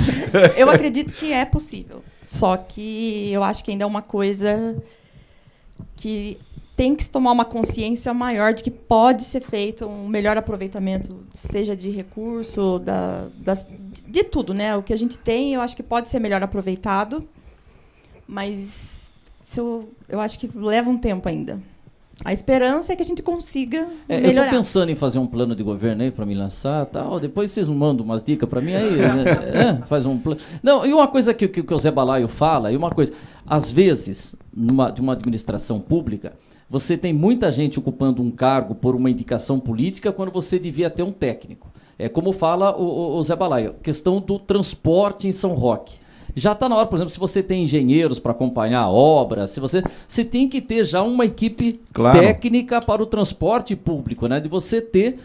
Eu acredito que é possível. Só que eu acho que ainda é uma coisa que... tem que se tomar uma consciência maior de que pode ser feito um melhor aproveitamento, seja de recurso, de tudo, né? O que a gente tem, eu acho que pode ser melhor aproveitado, mas eu acho que leva um tempo ainda. A esperança é que a gente consiga melhorar. Eu estou pensando em fazer um plano de governo aí para me lançar, tal. Depois vocês mandam umas dicas para mim aí, né? Faz um plano. Não, e uma coisa que o Zé Balaio fala, e uma coisa, às vezes, de uma administração pública, você tem muita gente ocupando um cargo por uma indicação política quando você devia ter um técnico. É como fala o Zé Balaio, questão do transporte em São Roque. Já está na hora, por exemplo, se você tem engenheiros para acompanhar a obra, você tem que ter já uma equipe técnica para o transporte público, né? De você ter,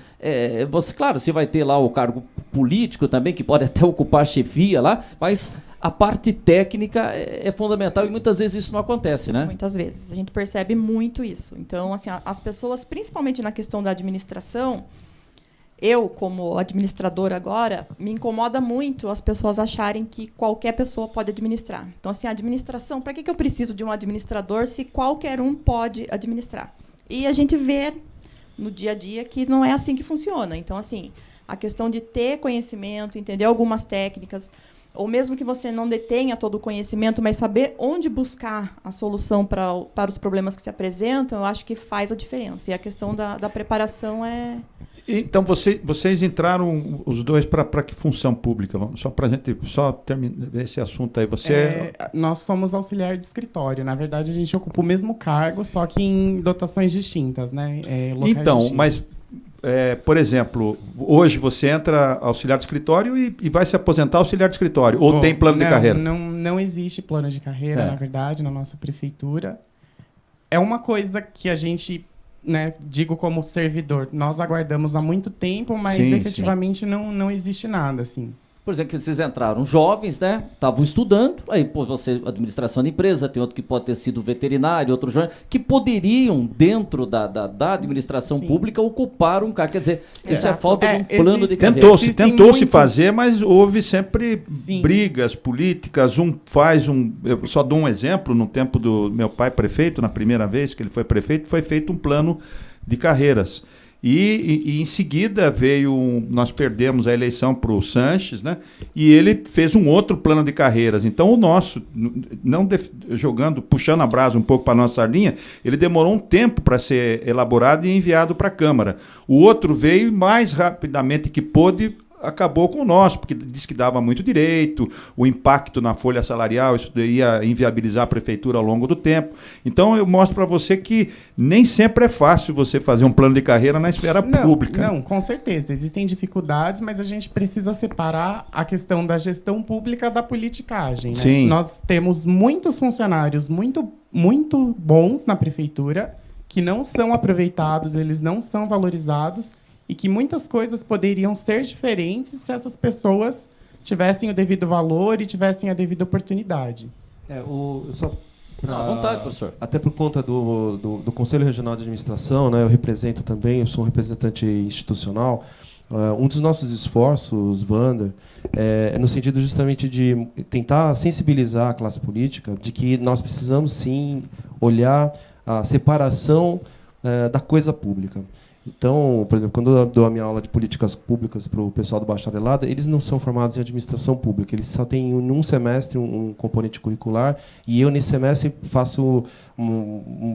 claro, você vai ter lá o cargo político também, que pode até ocupar a chefia lá, mas a parte técnica é fundamental e muitas vezes isso não acontece, né? Muitas vezes. A gente percebe muito isso. Então, assim, as pessoas, principalmente na questão da administração, eu, como administradora agora, me incomoda muito as pessoas acharem que qualquer pessoa pode administrar. Então, assim, a administração, para que eu preciso de um administrador se qualquer um pode administrar? E a gente vê no dia a dia que não é assim que funciona. Então, assim, a questão de ter conhecimento, entender algumas técnicas, ou mesmo que você não detenha todo o conhecimento, mas saber onde buscar a solução para os problemas que se apresentam, eu acho que faz a diferença. E a questão da preparação é... Então, vocês entraram os dois para que função pública? Só para a gente terminar esse assunto aí. Nós somos auxiliar de escritório. Na verdade, a gente ocupa o mesmo cargo, só que em dotações distintas, né? Locais distintos. Mas... por exemplo, hoje você entra auxiliar de escritório e vai se aposentar auxiliar de escritório? Ou tem plano de carreira? Não existe plano de carreira, na verdade, na nossa prefeitura. É uma coisa que a gente, né, digo como servidor, nós aguardamos há muito tempo, mas efetivamente não existe nada, assim. Por exemplo, que vocês entraram jovens, né? Estavam estudando, aí pô, você, administração de empresa, tem outro que pode ter sido veterinário, outro jornal, que poderiam, dentro da administração pública, ocupar um cargo. Quer dizer, isso é falta de um plano de carreira. Tentou-se fazer, mas houve sempre brigas políticas. Eu só dou um exemplo, no tempo do meu pai prefeito, na primeira vez que ele foi prefeito, foi feito um plano de carreiras. E em seguida nós perdemos a eleição para o Sanches, né? E ele fez um outro plano de carreiras. Então o nosso, puxando a brasa um pouco para a nossa sardinha, ele demorou um tempo para ser elaborado e enviado para a Câmara. O outro veio mais rapidamente que pôde, acabou com o nosso, porque disse que dava muito direito, o impacto na folha salarial, isso ia inviabilizar a prefeitura ao longo do tempo. Então eu mostro para você que nem sempre é fácil você fazer um plano de carreira na esfera pública. Não, com certeza. Existem dificuldades, mas a gente precisa separar a questão da gestão pública da politicagem. Né? Sim. Nós temos muitos funcionários muito bons na prefeitura que não são aproveitados, eles não são valorizados, e que muitas coisas poderiam ser diferentes se essas pessoas tivessem o devido valor e tivessem a devida oportunidade. À vontade, professor. Até por conta do Conselho Regional de Administração, né, eu represento também, eu sou um representante institucional. Um dos nossos esforços, Wander, é no sentido justamente de tentar sensibilizar a classe política de que nós precisamos, sim, olhar a separação da coisa pública. Então, por exemplo, quando eu dou a minha aula de políticas públicas para o pessoal do bacharelado, eles não são formados em administração pública, eles só têm num semestre um componente curricular, e eu, nesse semestre, faço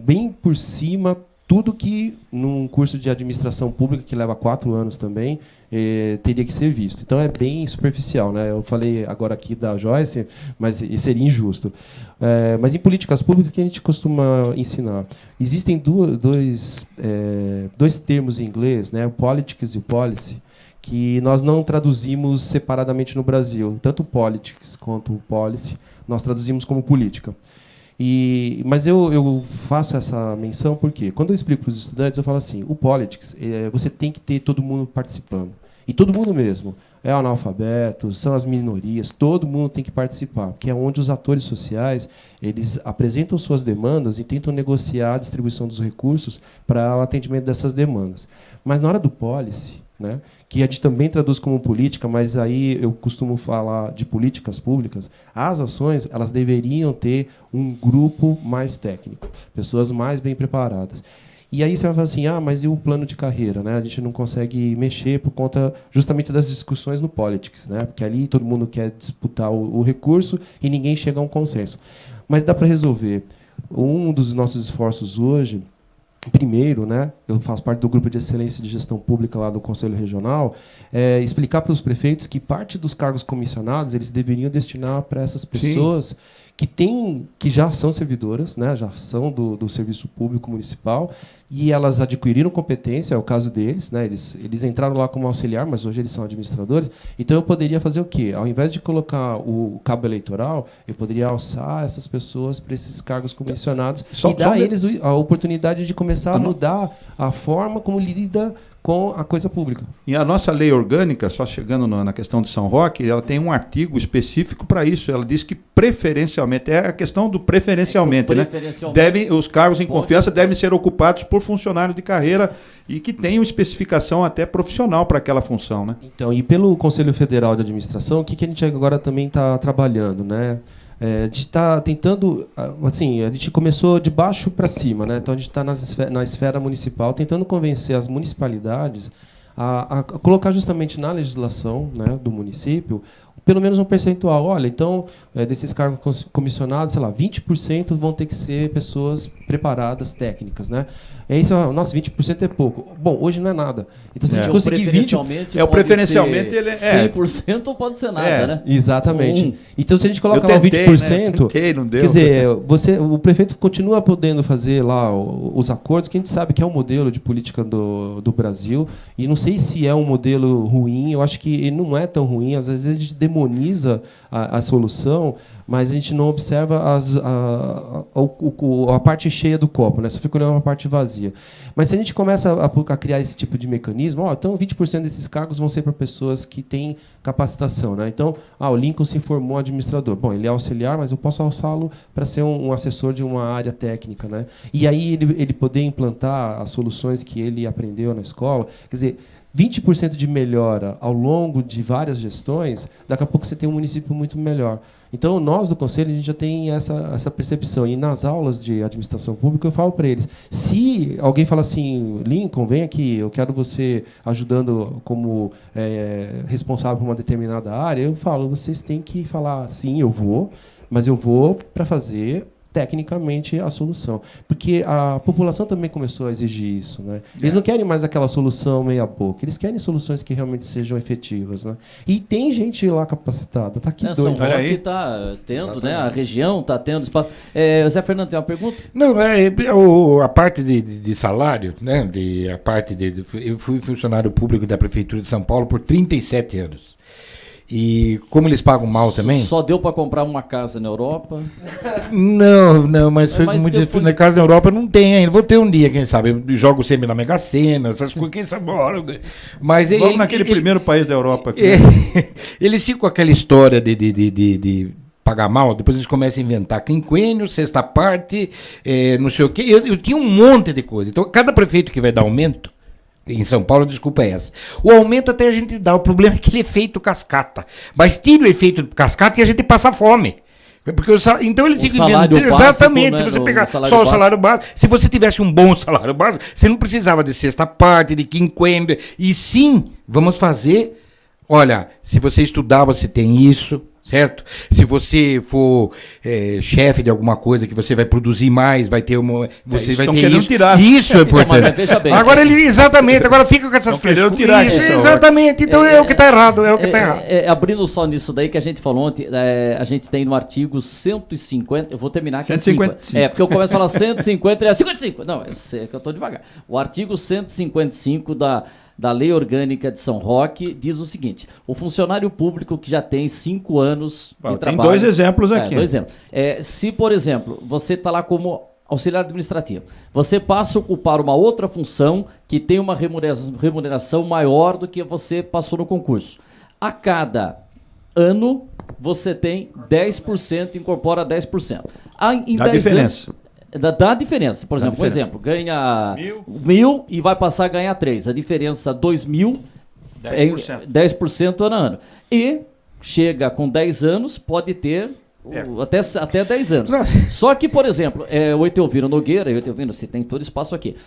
bem por cima tudo que, num curso de administração pública, que leva 4 anos também, teria que ser visto. Então, é bem superficial, né? Eu falei agora aqui da Joyce, mas seria injusto. Mas em políticas públicas, o que a gente costuma ensinar? Existem dois termos em inglês, né? O politics e o policy, que nós não traduzimos separadamente no Brasil. Tanto o politics quanto o policy, nós traduzimos como política. Mas eu faço essa menção porque, quando eu explico para os estudantes, eu falo assim, o politics, você tem que ter todo mundo participando. E todo mundo mesmo. É analfabeto, são as minorias, todo mundo tem que participar, porque é onde os atores sociais eles apresentam suas demandas e tentam negociar a distribuição dos recursos para o atendimento dessas demandas. Mas na hora do policy, né, que a gente também traduz como política, mas aí eu costumo falar de políticas públicas, as ações elas deveriam ter um grupo mais técnico, pessoas mais bem preparadas. E aí você vai falar assim, mas e o plano de carreira? Né? A gente não consegue mexer por conta justamente das discussões no politics, né? Porque ali todo mundo quer disputar o recurso e ninguém chega a um consenso. Mas dá para resolver. Um dos nossos esforços hoje, primeiro, né, eu faço parte do grupo de excelência de gestão pública lá do Conselho Regional, é explicar para os prefeitos que parte dos cargos comissionados eles deveriam destinar para essas pessoas que já são servidoras, né, já são do serviço público municipal, e elas adquiriram competência, é o caso deles, né, eles entraram lá como auxiliar, mas hoje eles são administradores. Então eu poderia fazer o quê? Ao invés de colocar o cabo eleitoral, eu poderia alçar essas pessoas para esses cargos comissionados e dar a eles a oportunidade de começar a mudar a forma como lida com a coisa pública. E a nossa lei orgânica, só chegando na questão de São Roque, ela tem um artigo específico para isso. Ela diz que preferencialmente, é a questão do preferencialmente, né? Os cargos em confiança devem ser ocupados por funcionários de carreira e que tenham especificação até profissional para aquela função, né? Então, e pelo Conselho Federal de Administração, o que a gente agora também está trabalhando, né? A gente está tentando, assim, a gente começou de baixo para cima, né? Então a gente está na esfera municipal tentando convencer as municipalidades a colocar justamente na legislação, né, do município pelo menos um percentual. Olha, então, desses cargos comissionados, sei lá, 20% vão ter que ser pessoas preparadas, técnicas, né? E aí você fala, nossa, 20% é pouco. Bom, hoje não é nada. Então, se a gente conseguir 20%... o preferencialmente ele é... 100% ou pode ser nada, né? Exatamente. Então, se a gente coloca lá 20%... Tentei, não deu. Quer dizer, o prefeito continua podendo fazer lá os acordos, que a gente sabe que é um modelo de política do Brasil, e não sei se é um modelo ruim, eu acho que ele não é tão ruim, às vezes a gente demoniza a solução, mas a gente não observa a parte cheia do copo, né? Só fica olhando a parte vazia. Mas se a gente começa a criar esse tipo de mecanismo, então 20% desses cargos vão ser para pessoas que têm capacitação, né? Então, o Lincoln se formou administrador. Bom, ele é auxiliar, mas eu posso alçá-lo para ser um assessor de uma área técnica, né? E aí ele poder implantar as soluções que ele aprendeu na escola. Quer dizer, 20% de melhora ao longo de várias gestões, daqui a pouco você tem um município muito melhor. Então, nós do Conselho, a gente já tem essa percepção. E nas aulas de administração pública, eu falo para eles, se alguém fala assim, Lincoln, vem aqui, eu quero você ajudando como responsável por uma determinada área, eu falo, vocês têm que falar, sim, eu vou, mas eu vou para fazer tecnicamente a solução. Porque a população também começou a exigir isso, né? Eles não querem mais aquela solução meia boca, eles querem soluções que realmente sejam efetivas, né? E tem gente lá capacitada, está aqui São Roque está tendo, né? A região está tendo espaço. Zé Fernando, tem uma pergunta? Não, a parte de salário, né? Eu fui funcionário público da Prefeitura de São Paulo por 37 anos. E como eles pagam mal também... Só deu para comprar uma casa na Europa? Não, mas foi muito difícil. Na casa na Europa não tem ainda. Vou ter um dia, quem sabe. Eu jogo sempre na Mega Sena, essas coisas, quem sabe. Mas vamos naquele primeiro país da Europa. Aqui, eles ficam com aquela história de pagar mal, depois eles começam a inventar quinquênio, sexta parte, não sei o quê. Eu tinha um monte de coisa. Então, cada prefeito que vai dar aumento, em São Paulo, desculpa é essa. O aumento até a gente dá. O problema é que ele é feito cascata. Mas tira o efeito cascata e a gente passa fome. Porque então eles ficam inventando. Exatamente. Se você pegar só o salário básico, se você tivesse um bom salário básico, você não precisava de sexta parte, de quinquênio. E sim, vamos fazer. Olha, se você estudar, você tem isso, certo? Se você for chefe de alguma coisa que você vai produzir mais, vai ter uma. Você vai ter isso. Tirar. Isso é importante. Mas veja bem, agora exatamente, agora fica com essas frescuras. Tirar isso, exatamente. Então é o que está errado, abrindo só nisso daí que a gente falou ontem, a gente tem no artigo 150, eu vou terminar aqui. 155. Porque eu começo a falar 150 e é 55. Não, é que eu estou devagar. O artigo 155 da Lei Orgânica de São Roque diz o seguinte: o funcionário público que já tem 5 anos de trabalho... Tem 2 exemplos aqui. 2 exemplos. Se, por exemplo, você está lá como auxiliar administrativo, você passa a ocupar uma outra função que tem uma remuneração maior do que você passou no concurso. A cada ano, você tem 10%, incorpora 10%. Em dá 10 diferença. Dá diferença. Por exemplo, ganha 1.000 e vai passar a ganhar 3. A diferença 2.000 10%. 10% ano a ano. E chega com 10 anos, pode ter até 10 anos. Só que, por exemplo, o Etelvino Nogueira, você tem todo espaço aqui,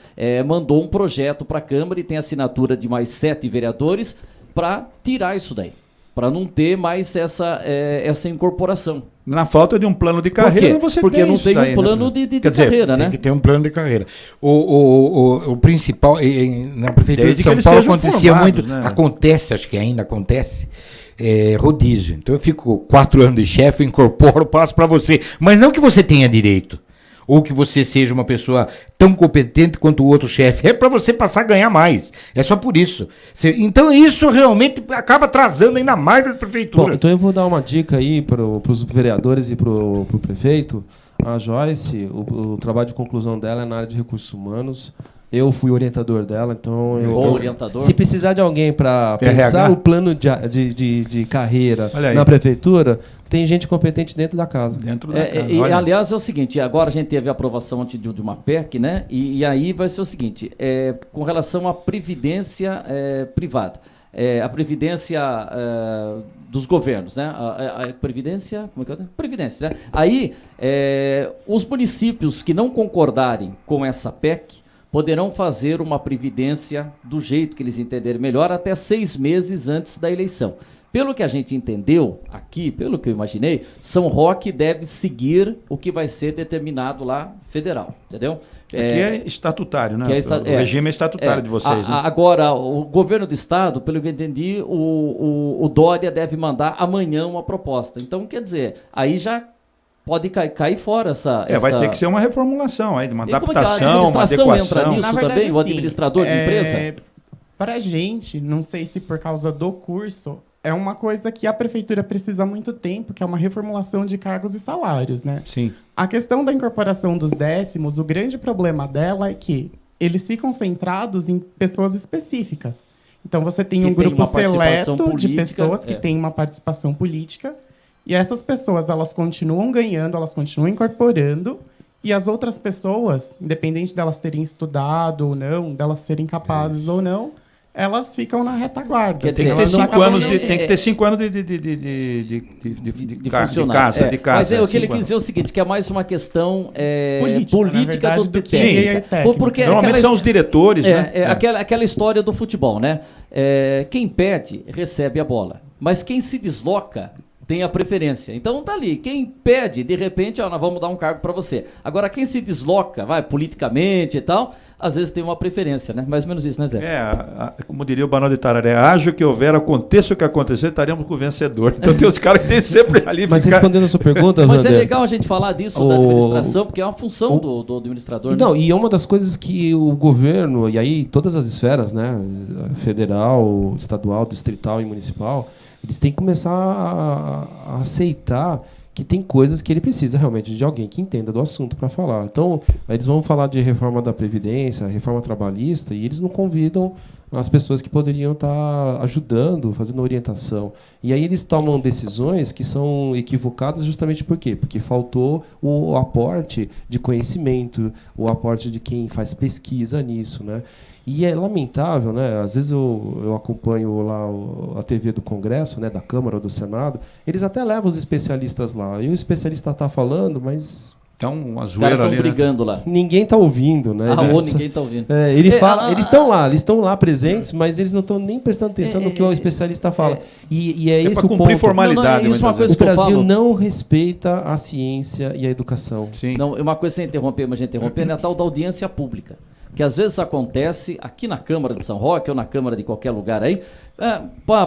mandou um projeto para a Câmara e tem assinatura de mais 7 vereadores para tirar isso daí. Para não ter mais essa incorporação. Na falta de um plano de carreira, você porque tem não tem um plano de carreira, né? Tem que ter um plano de carreira. O principal, na Prefeitura de São Paulo acontecia muito, né? Acontece, acho que ainda acontece, rodízio. Então eu fico 4 anos de chefe, incorporo, passo para você. Mas não que você tenha direito. Ou que você seja uma pessoa tão competente quanto o outro chefe. É para você passar a ganhar mais. É só por isso. Então isso realmente acaba atrasando ainda mais as prefeituras. Bom, então eu vou dar uma dica aí para os vereadores e para o prefeito. A Joyce, o trabalho de conclusão dela é na área de recursos humanos. Eu fui orientador dela, então orientador. Se precisar de alguém para pensar o plano de carreira na prefeitura, tem gente competente dentro da casa. Aliás, é o seguinte, agora a gente teve a aprovação de uma PEC, né? E aí vai ser o seguinte, com relação à previdência privada, a previdência dos governos, né? A previdência, como é que é? Previdência, né? Aí, os municípios que não concordarem com essa PEC poderão fazer uma previdência do jeito que eles entenderem melhor até 6 meses antes da eleição. Pelo que a gente entendeu aqui, pelo que eu imaginei, São Roque deve seguir o que vai ser determinado lá federal, entendeu? Aqui é estatutário, né? O regime é estatutário de vocês, né? Agora, o governo do estado, pelo que eu entendi, o Dória deve mandar amanhã uma proposta. Então, quer dizer, aí já pode cair fora essa... Vai ter que ser uma reformulação, aí, uma adaptação, uma adequação. Entra nisso verdade, também, o administrador de empresa? Para a gente, não sei se por causa do curso, é uma coisa que a prefeitura precisa há muito tempo, que é uma reformulação de cargos e salários, né? Sim. A questão da incorporação dos décimos, o grande problema dela é que eles ficam centrados em pessoas específicas. Então, você tem Que um tem grupo uma participação seleto de política, pessoas que têm uma participação política, e essas pessoas, elas continuam ganhando, elas continuam incorporando, e as outras pessoas, independente delas terem estudado ou não, delas serem capazes ou não, elas ficam na retaguarda. Quer Tem dizer, que ter elas não 5 acabam anos, nem- tem que ter 5 anos de funcionar. casa. Mas o que ele 5 quis dizer é o seguinte, que é mais uma questão Política, na verdade, do do que técnica. técnica. Porque Normalmente aquela- são os diretores, né? Aquela história do futebol, né? Quem pede, recebe a bola. Mas quem se desloca tem a preferência. Então tá ali. Quem pede, de repente, ó, nós vamos dar um cargo para você. Agora, quem se desloca, vai, politicamente e tal, às vezes tem uma preferência, né? Mais ou menos isso, né, Zé? Como diria o Barão de Tararé, haja o que houver, aconteça o que acontecer, estaremos com o vencedor. Então tem os caras que tem sempre ali. Mas respondendo a sua pergunta, Mas é Wander, legal a gente falar disso da administração, porque é uma função do administrador. Não, né? e é uma das coisas que o governo, e aí todas as esferas, né, federal, estadual, distrital e municipal, eles têm que começar a aceitar que tem coisas que ele precisa realmente de alguém que entenda do assunto para falar. Então, aí eles vão falar de reforma da Previdência, reforma trabalhista, e eles não convidam as pessoas que poderiam estar ajudando, fazendo orientação. E aí eles tomam decisões que são equivocadas justamente por quê? Porque faltou o aporte de conhecimento, o aporte de quem faz pesquisa nisso, né? E é lamentável, né? Às vezes eu acompanho lá a TV do Congresso, né, da Câmara ou do Senado, eles até levam os especialistas lá. E o especialista está falando, mas Então, uma Os caras zoeira estão ali, né? brigando lá. ninguém está ouvindo, né? Ninguém tá ouvindo. Ele É, fala, eles estão lá presentes, mas eles não estão nem prestando atenção no que o especialista fala. E é esse para o cumprir ponto. formalidade. Isso é uma muitas coisa O que eu Brasil falo. não respeita a ciência e a educação. vezes. Sim. Não, uma coisa sem interromper, mas a gente interromper, é a tal da audiência pública. Que às vezes acontece aqui na Câmara de São Roque ou na Câmara de qualquer lugar aí.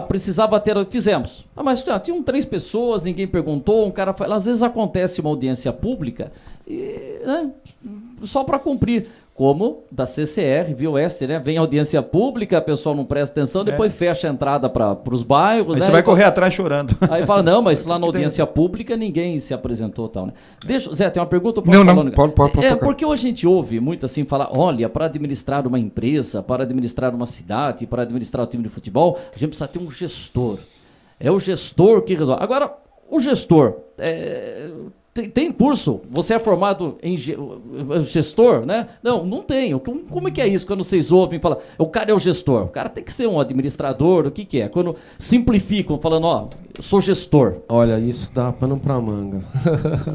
Precisava ter. Fizemos. Mas tinham 3 pessoas, ninguém perguntou, um cara fala. Às vezes acontece uma audiência pública né, só para cumprir. Como da CCR, viu, Oeste, né? Vem audiência pública, o pessoal não presta atenção, depois fecha a entrada para os bairros. Aí né? você vai correr atrás chorando. Aí fala, não, mas lá na audiência pública ninguém se apresentou e tal, né? Zé, tem uma pergunta? Eu posso Não, falar? não, pode tocar. Porque hoje a gente ouve muito assim falar, olha, para administrar uma empresa, para administrar uma cidade, para administrar o time de futebol, a gente precisa ter um gestor. É o gestor que resolve. Agora, o gestor, tem curso? Você é formado em gestor, né? Não tenho. Como é que é isso quando vocês ouvem e falam, o cara é o gestor? O cara tem que ser um administrador, o que é? Quando simplificam, falando, eu sou gestor. Olha, isso dá pano pra manga.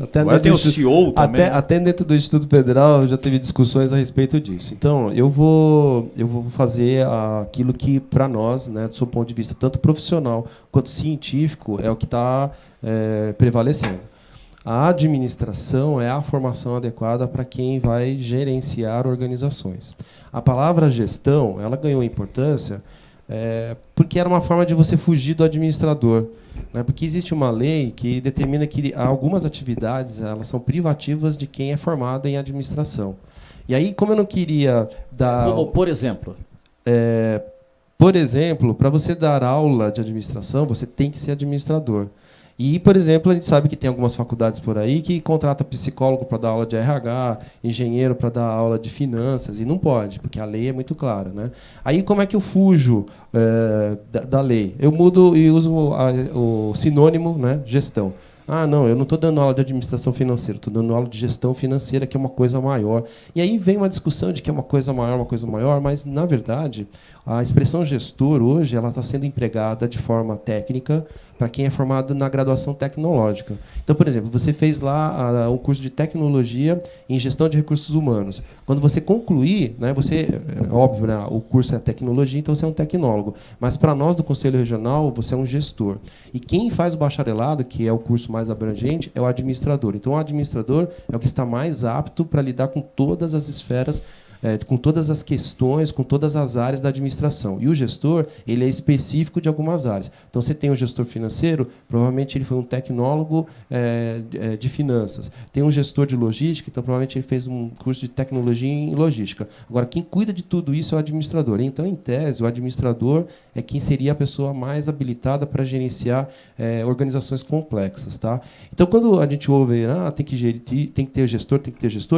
Até Agora tem o dentro do CEO também. até dentro do Instituto Federal já teve discussões a respeito disso. Então, eu vou fazer aquilo que, para nós, né, do seu ponto de vista, tanto profissional quanto científico, é o que está prevalecendo. A administração é a formação adequada para quem vai gerenciar organizações. A palavra gestão, ela ganhou importância porque era uma forma de você fugir do administrador, né? Porque existe uma lei que determina que algumas atividades elas são privativas de quem é formado em administração. E aí, como eu não queria dar... Como, por exemplo? Por exemplo, para você dar aula de administração, você tem que ser administrador. E, por exemplo, a gente sabe que tem algumas faculdades por aí que contrata psicólogo para dar aula de RH, engenheiro para dar aula de finanças, e não pode, porque a lei é muito clara, né? Aí, como é que eu fujo da lei? Eu mudo e uso o sinônimo, né, gestão. Não, eu não estou dando aula de administração financeira, estou dando aula de gestão financeira, que é uma coisa maior. E aí vem uma discussão de que é uma coisa maior, mas, na verdade, a expressão gestor, hoje, ela está sendo empregada de forma técnica para quem é formado na graduação tecnológica. Então, por exemplo, você fez lá um curso de tecnologia em gestão de recursos humanos. Quando você concluir, né, óbvio, né, o curso é tecnologia, então você é um tecnólogo. Mas, para nós do Conselho Regional, você é um gestor. E quem faz o bacharelado, que é o curso mais abrangente, é o administrador. Então, o administrador é o que está mais apto para lidar com todas as esferas com todas as questões, com todas as áreas da administração. E o gestor, ele é específico de algumas áreas. Então, você tem o gestor financeiro, provavelmente ele foi um tecnólogo de finanças. Tem um gestor de logística, então provavelmente ele fez um curso de tecnologia em logística. Agora, quem cuida de tudo isso é o administrador. Então, em tese, o administrador é quem seria a pessoa mais habilitada para gerenciar organizações complexas. Tá? Então, quando a gente ouve, tem que ter gestor,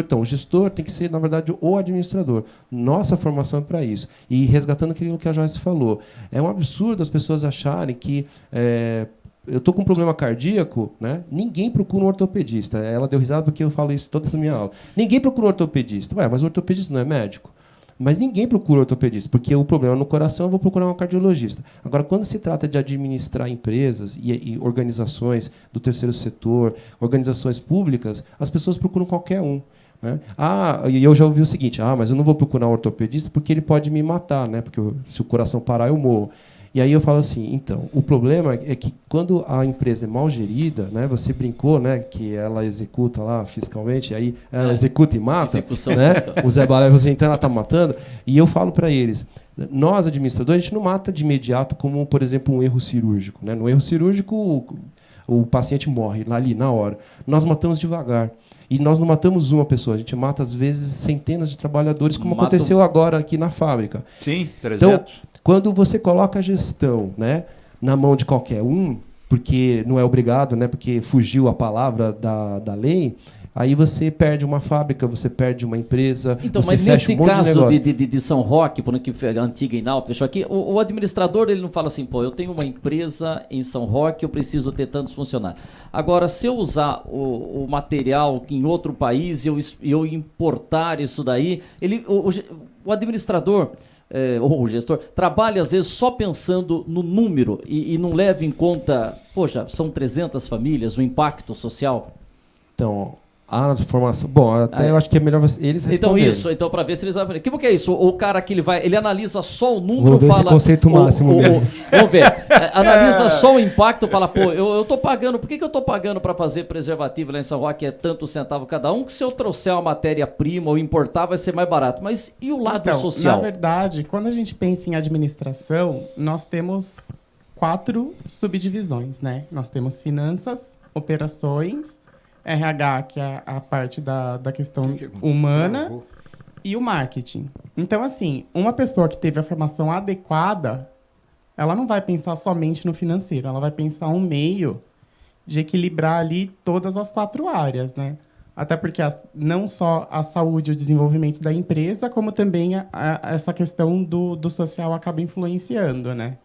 então o gestor tem que ser, na verdade, o administrador. Nossa formação é para isso. E resgatando aquilo que a Joyce falou, é um absurdo as pessoas acharem que eu estou com um problema cardíaco, né? Ninguém procura um ortopedista. Ela deu risada porque eu falo isso todas as minhas aulas. Ninguém procura um ortopedista. Mas o ortopedista não é médico? Mas ninguém procura ortopedista, porque o problema é no coração, eu vou procurar um cardiologista. Agora, quando se trata de administrar empresas e organizações do terceiro setor, organizações públicas, as pessoas procuram qualquer um. Né? E eu já ouvi o seguinte, mas eu não vou procurar um ortopedista porque ele pode me matar, né? Porque se o coração parar, eu morro. E aí eu falo assim, então, o problema é que quando a empresa é mal gerida, né, você brincou, né, que ela executa lá fiscalmente, aí ela executa e mata, né? O Zé Balé, você então ela está matando, e eu falo para eles, nós administradores, a gente não mata de imediato como, por exemplo, um erro cirúrgico. Né? No erro cirúrgico, o paciente morre ali, na hora. Nós matamos devagar. E nós não matamos uma pessoa, a gente mata, às vezes, centenas de trabalhadores, como aconteceu agora aqui na fábrica. Sim, 300. Então, quando você coloca a gestão, né, na mão de qualquer um, porque não é obrigado, né, porque fugiu a palavra da lei, aí você perde uma fábrica, você perde uma empresa. Então, você mas fecha nesse um monte caso de São Roque, por que a antiga Inal fechou aqui, o administrador ele não fala assim, eu tenho uma empresa em São Roque, eu preciso ter tantos funcionários. Agora, se eu usar o material em outro país e eu importar isso daí, o administrador, ou o gestor, trabalha às vezes só pensando no número e não leva em conta, poxa, são 300 famílias, o impacto social. Então, a formação... Bom, até eu acho que é melhor eles responderem. Então para ver se eles vão aprender. O que é isso? O cara que ele analisa só o número, vou ver esse conceito máximo mesmo. Vamos ver. Analisa só o impacto, fala, eu tô pagando, por que eu tô pagando para fazer preservativo lá em São Roque, é tanto centavo cada um, que se eu trouxer uma matéria-prima ou importar vai ser mais barato. Mas e o lado social? Na verdade, quando a gente pensa em administração, nós temos 4 subdivisões, né? Nós temos finanças, operações, RH, que é a parte da questão humana, e o marketing. Então, assim, uma pessoa que teve a formação adequada, ela não vai pensar somente no financeiro, ela vai pensar um meio de equilibrar ali todas as 4 áreas, né? Até porque não só a saúde e o desenvolvimento da empresa, como também essa questão do social acaba influenciando, né?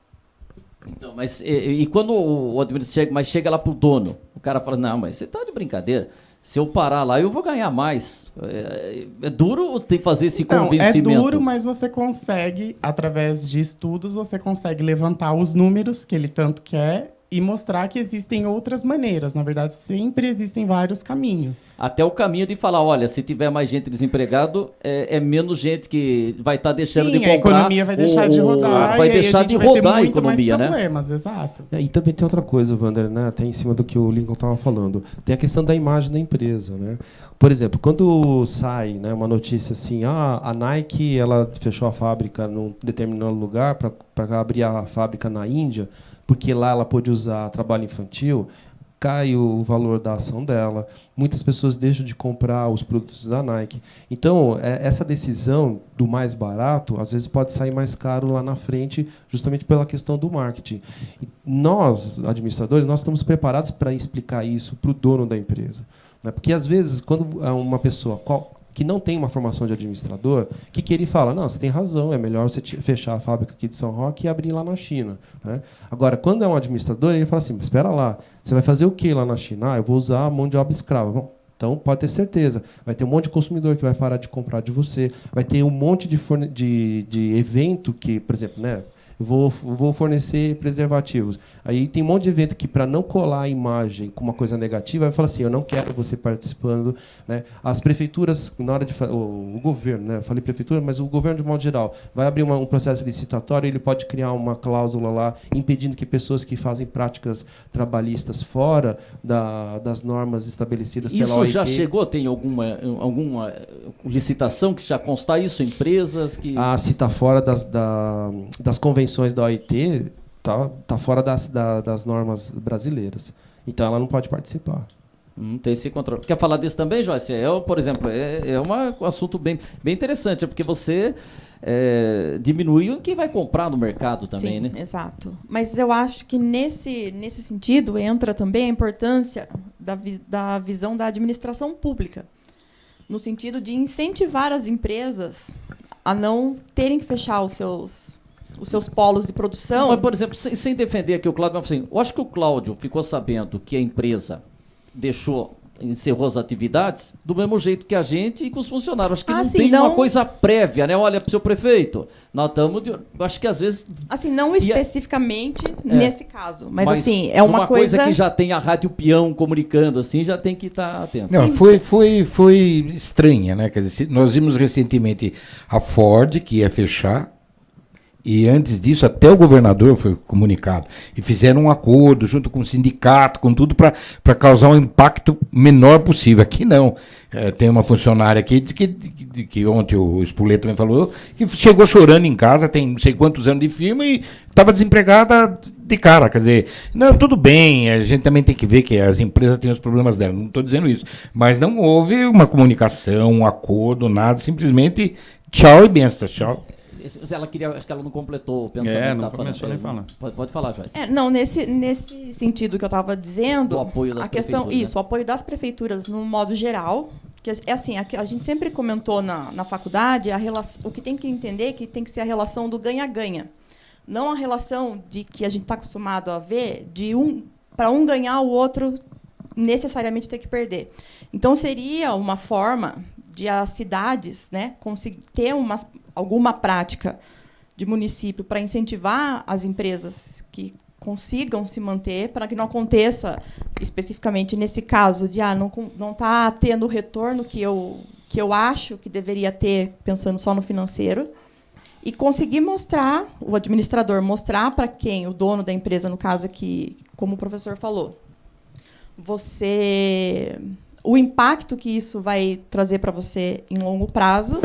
Então, mas e quando o administrador chega lá pro dono, o cara fala, não, mas você tá de brincadeira, se eu parar lá eu vou ganhar mais. É duro ter que fazer esse convencimento? É duro, mas você consegue, através de estudos, você consegue levantar os números que ele tanto quer e mostrar que existem outras maneiras. Na verdade, sempre existem vários caminhos. Até o caminho de falar, olha, se tiver mais gente desempregado, é menos gente que vai estar deixando de comprar. A economia vai deixar de rodar. Vai deixar de rodar a economia, né? Problemas, exato. E também tem outra coisa, Wander, né? Até em cima do que o Lincoln estava falando. Tem a questão da imagem da empresa, né? Por exemplo, quando sai, né, uma notícia assim, a Nike ela fechou a fábrica num determinado lugar para abrir a fábrica na Índia, porque lá ela pôde usar trabalho infantil, cai o valor da ação dela, muitas pessoas deixam de comprar os produtos da Nike. Então, essa decisão do mais barato, às vezes pode sair mais caro lá na frente, justamente pela questão do marketing. E nós, administradores, nós estamos preparados para explicar isso para o dono da empresa. Né? Porque, às vezes, quando uma pessoa que não tem uma formação de administrador, que ele fala, não, você tem razão, é melhor você fechar a fábrica aqui de São Roque e abrir lá na China. Né? Agora, quando é um administrador, ele fala assim, mas espera lá, você vai fazer o que lá na China? Eu vou usar a mão de obra escrava. Bom, então, pode ter certeza, vai ter um monte de consumidor que vai parar de comprar de você, vai ter um monte de evento que, por exemplo, né, vou fornecer preservativos. Aí tem um monte de evento que, para não colar a imagem com uma coisa negativa, vai falar assim, eu não quero você participando. Né? As prefeituras, na hora de o governo, né? Eu falei prefeitura, mas o governo de modo geral, vai abrir um processo licitatório, ele pode criar uma cláusula lá, impedindo que pessoas que fazem práticas trabalhistas fora das normas estabelecidas pela OIT... Isso já chegou? Tem alguma licitação que já consta isso? Empresas que... Se está fora das convenções da OIT, tá fora das normas brasileiras. Então ela não pode participar. Tem esse controle. Quer falar disso também, Joyce? Por exemplo, é um assunto bem interessante, porque você diminui o que vai comprar no mercado também, Sim, né? Exato. Mas eu acho que nesse sentido entra também a importância da visão da administração pública, no sentido de incentivar as empresas a não terem que fechar os seus polos de produção. Mas, por exemplo, sem defender aqui o Cláudio, mas assim, eu acho que o Cláudio ficou sabendo que a empresa encerrou as atividades do mesmo jeito que a gente e com os funcionários. Acho que não tem uma coisa prévia, né? Olha, seu prefeito, nós estamos... Acho que às vezes... Assim, não especificamente nesse caso, mas assim, é uma coisa que já tem a Rádio Peão comunicando, assim, já tem que estar atento. Não, foi estranha, né? Quer dizer, nós vimos recentemente a Ford, que ia fechar, e antes disso até o governador foi comunicado. E fizeram um acordo junto com o sindicato, com tudo, para causar um impacto menor possível. Aqui não. Tem uma funcionária aqui que ontem o Spoleto também falou, que chegou chorando em casa, tem não sei quantos anos de firma e estava desempregada de cara. Quer dizer, não, tudo bem, a gente também tem que ver que as empresas têm os problemas delas, não estou dizendo isso. Mas não houve uma comunicação, um acordo, nada, simplesmente tchau e benção, tchau. Ela queria, acho que ela não completou o pensamento. Não começou nem falar. Pode falar, Joyce. Não, nesse sentido que eu estava dizendo, o apoio das prefeituras, o apoio das prefeituras no modo geral, que é assim, a gente sempre comentou na faculdade, o que tem que entender é que tem que ser a relação do ganha-ganha, não a relação de que a gente está acostumado a ver de para um ganhar, o outro necessariamente ter que perder. Então seria uma forma de as cidades, né, conseguir ter alguma prática de município para incentivar as empresas que consigam se manter, para que não aconteça especificamente nesse caso de não está tendo o retorno que eu acho que deveria ter, pensando só no financeiro, e conseguir mostrar, o administrador mostrar para quem, o dono da empresa, no caso aqui, como o professor falou, o impacto que isso vai trazer para você em longo prazo.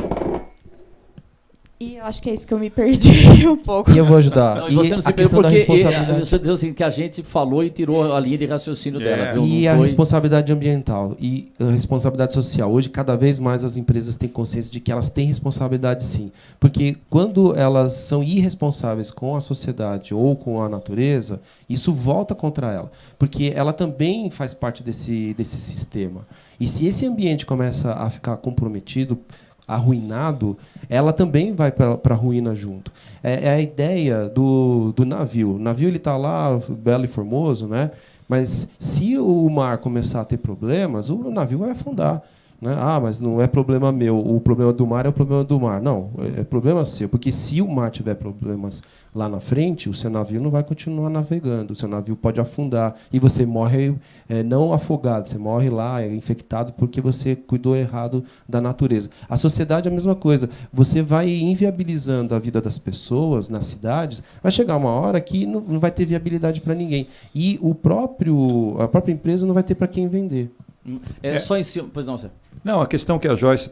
E eu acho que é isso que eu me perdi um pouco. E eu vou ajudar. Não, e você não se perdeu porque eu estou dizendo assim, que a gente falou e tirou a linha de raciocínio dela. Viu? E a responsabilidade ambiental e a responsabilidade social. Hoje, cada vez mais as empresas têm consciência de que elas têm responsabilidade, sim. Porque quando elas são irresponsáveis com a sociedade ou com a natureza, isso volta contra ela. Porque ela também faz parte desse sistema. E se esse ambiente começa a ficar comprometido, arruinado, ela também vai para a ruína junto. É a ideia do navio. O navio está lá, belo e formoso, né? Mas se o mar começar a ter problemas, o navio vai afundar. Né? Mas não é problema meu. O problema do mar é o problema do mar. Não, é problema seu. Porque se o mar tiver problemas lá na frente, o seu navio não vai continuar navegando. O seu navio pode afundar. E você morre não afogado, você morre lá infectado porque você cuidou errado da natureza. A sociedade é a mesma coisa. Você vai inviabilizando a vida das pessoas nas cidades, vai chegar uma hora que não vai ter viabilidade para ninguém. E a própria empresa não vai ter para quem vender. Só em cima. Pois não, Zé. Não, a questão que a Joyce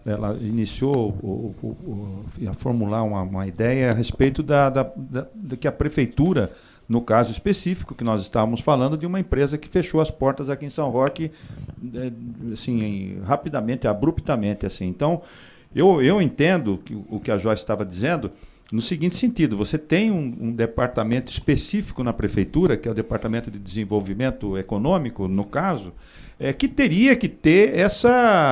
ela iniciou a formular uma ideia a respeito da que a prefeitura, no caso específico que nós estávamos falando, de uma empresa que fechou as portas aqui em São Roque, assim, rapidamente, abruptamente, assim. Então, eu entendo o que a Joyce estava dizendo no seguinte sentido: você tem um departamento específico na prefeitura, que é o Departamento de Desenvolvimento Econômico, no caso, que teria que ter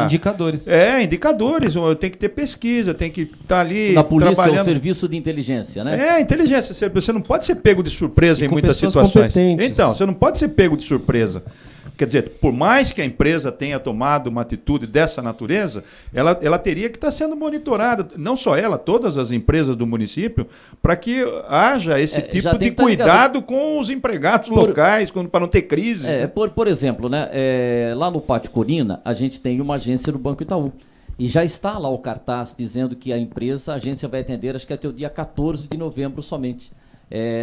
indicadores. Indicadores. Tem que ter pesquisa, tem que estar ali na polícia, trabalhando. O serviço de inteligência, né? Inteligência. Você não pode ser pego de surpresa em muitas situações. Competentes. Então, você não pode ser pego de surpresa. Quer dizer, por mais que a empresa tenha tomado uma atitude dessa natureza, ela teria que estar sendo monitorada, não só ela, todas as empresas do município, para que haja esse tipo de cuidado com os empregados locais, para não ter crise. Por exemplo, né, lá no Pátio Corina, a gente tem uma agência do Banco Itaú. E já está lá o cartaz dizendo que a agência vai atender, acho que até o dia 14 de novembro somente.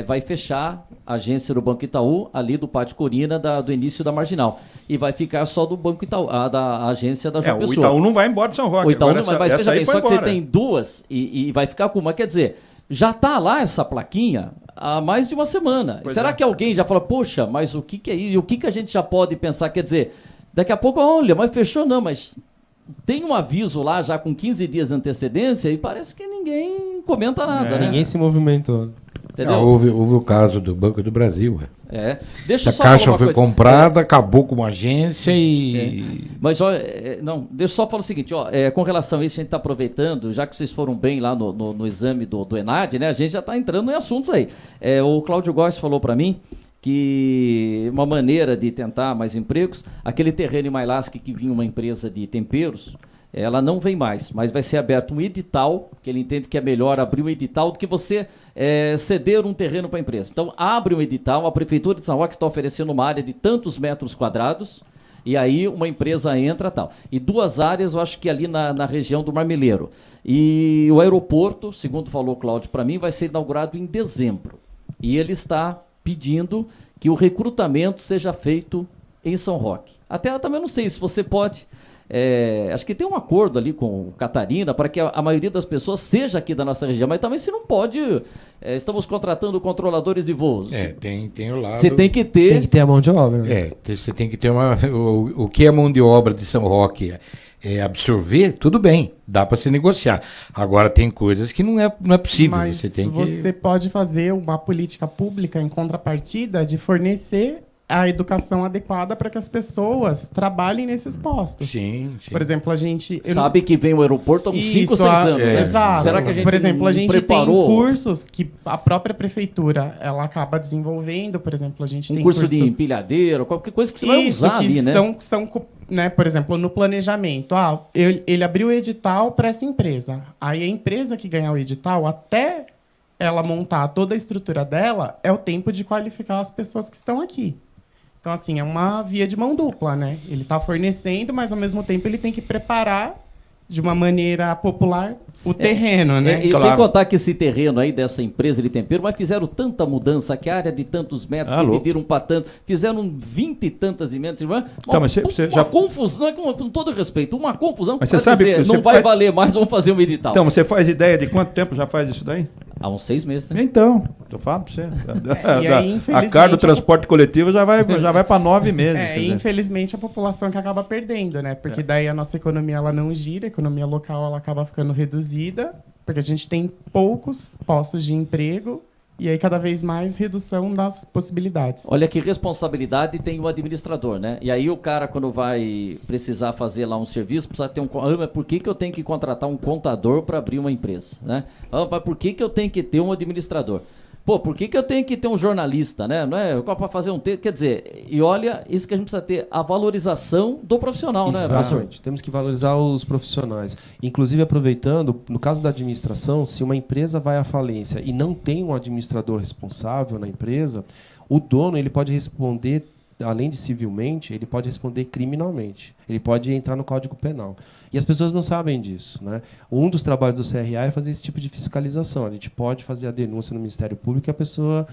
Vai fechar a agência do Banco Itaú, ali do Pátio Corina, do início da Marginal. E vai ficar só do Banco Itaú, da agência da João Pessoa. O Itaú não vai embora de São Roque. O Itaú não vai, mas veja bem, só que embora. você tem duas e vai ficar com uma. Quer dizer, já está lá essa plaquinha há mais de uma semana. Será que alguém já fala, poxa, mas o que é isso? E o que a gente já pode pensar? Quer dizer, daqui a pouco, olha, mas fechou não, mas... Tem um aviso lá já com 15 dias de antecedência e parece que ninguém comenta nada, né? Ninguém se movimentou. Entendeu? Houve o caso do Banco do Brasil. Deixa a Caixa foi comprada, acabou com uma agência e... Mas, olha, deixa eu só falar o seguinte, com relação a isso, a gente está aproveitando, já que vocês foram bem lá no exame do ENAD, né? A gente já está entrando em assuntos aí. O Cláudio Góes falou para mim que uma maneira de tentar mais empregos, aquele terreno em Mailasque que vinha uma empresa de temperos, ela não vem mais, mas vai ser aberto um edital, que ele entende que é melhor abrir um edital do que você ceder um terreno para a empresa. Então, abre um edital, a Prefeitura de São Roque está oferecendo uma área de tantos metros quadrados, e aí uma empresa entra e tal. E 2 áreas, eu acho que ali na região do Marmeleiro. E o aeroporto, segundo falou o Cláudio para mim, vai ser inaugurado em dezembro. E ele está pedindo que o recrutamento seja feito em São Roque. Até eu também não sei se você pode... acho que tem um acordo ali com Catarina para que a maioria das pessoas seja aqui da nossa região, mas também se não pode... estamos contratando controladores de voos. Tem o lado... Você tem que ter... Tem que ter a mão de obra. Você tem que ter o que a mão de obra de São Roque absorver, tudo bem, dá para se negociar. Agora tem coisas que não é possível. Mas você pode fazer uma política pública em contrapartida de fornecer a educação adequada para que as pessoas trabalhem nesses postos. Sim. Por exemplo, a gente... Sabe que vem o aeroporto há uns 5 ou 6 anos. Exato. Será que a gente por exemplo, a gente preparou... tem cursos que a própria prefeitura ela acaba desenvolvendo. Por exemplo, a gente tem curso de empilhadeira, qualquer coisa que você vai usar ali, né? São, né? Por exemplo, no planejamento. Ele abriu o edital para essa empresa. Aí a empresa que ganhar o edital, até ela montar toda a estrutura dela, é o tempo de qualificar as pessoas que estão aqui. Então, assim, é uma via de mão dupla, né? Ele está fornecendo, mas, ao mesmo tempo, ele tem que preparar de uma maneira popular o terreno, né? E sem contar que esse terreno aí dessa empresa de tempero, mas fizeram tanta mudança, que a área de tantos metros, dividiram para tanto, fizeram 20 e tantas emendas. Uma confusão, com todo respeito, uma confusão. Mas você sabe dizer, não vai valer mais, vamos fazer um edital. Então, você faz ideia de quanto tempo já faz isso daí? Há uns 6 meses, né? Então, eu falo para você. Aí, a carga do transporte coletivo já vai para 9 meses. E infelizmente a população que acaba perdendo, né? Porque daí a nossa economia ela não gira, a economia local ela acaba ficando reduzida, porque a gente tem poucos postos de emprego e aí cada vez mais redução das possibilidades. Olha que responsabilidade tem o administrador, né? E aí o cara, quando vai precisar fazer lá um serviço, precisa ter mas por que eu tenho que contratar um contador para abrir uma empresa, né? Mas por que eu tenho que ter um administrador? Por que eu tenho que ter um jornalista, né? Não é para fazer um texto, quer dizer, e olha, isso que a gente precisa ter, a valorização do profissional, né, professor? Temos que valorizar os profissionais. Inclusive, aproveitando, no caso da administração, se uma empresa vai à falência e não tem um administrador responsável na empresa, o dono ele pode responder, além de civilmente, ele pode responder criminalmente. Ele pode entrar no Código Penal. E as pessoas não sabem disso, né? Um dos trabalhos do CRA é fazer esse tipo de fiscalização. A gente pode fazer a denúncia no Ministério Público e a pessoa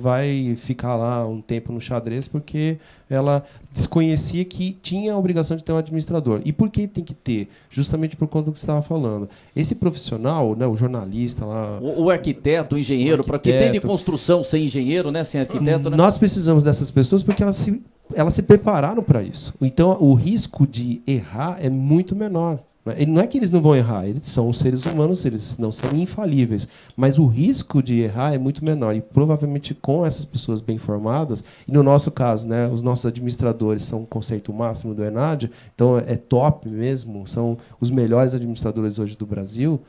vai ficar lá um tempo no xadrez porque ela desconhecia que tinha a obrigação de ter um administrador. E por que tem que ter? Justamente por conta do que você estava falando. Esse profissional, né, o jornalista lá... O arquiteto, o engenheiro, para que tem de construção sem engenheiro, né, sem arquiteto, né? Nós precisamos dessas pessoas porque elas se prepararam para isso. Então, o risco de errar é muito menor. Não é que eles não vão errar, eles são seres humanos, eles não são infalíveis, mas o risco de errar é muito menor. E provavelmente com essas pessoas bem formadas, e no nosso caso, né, os nossos administradores são o conceito máximo do ENAD, então é top mesmo, são os melhores administradores hoje do Brasil,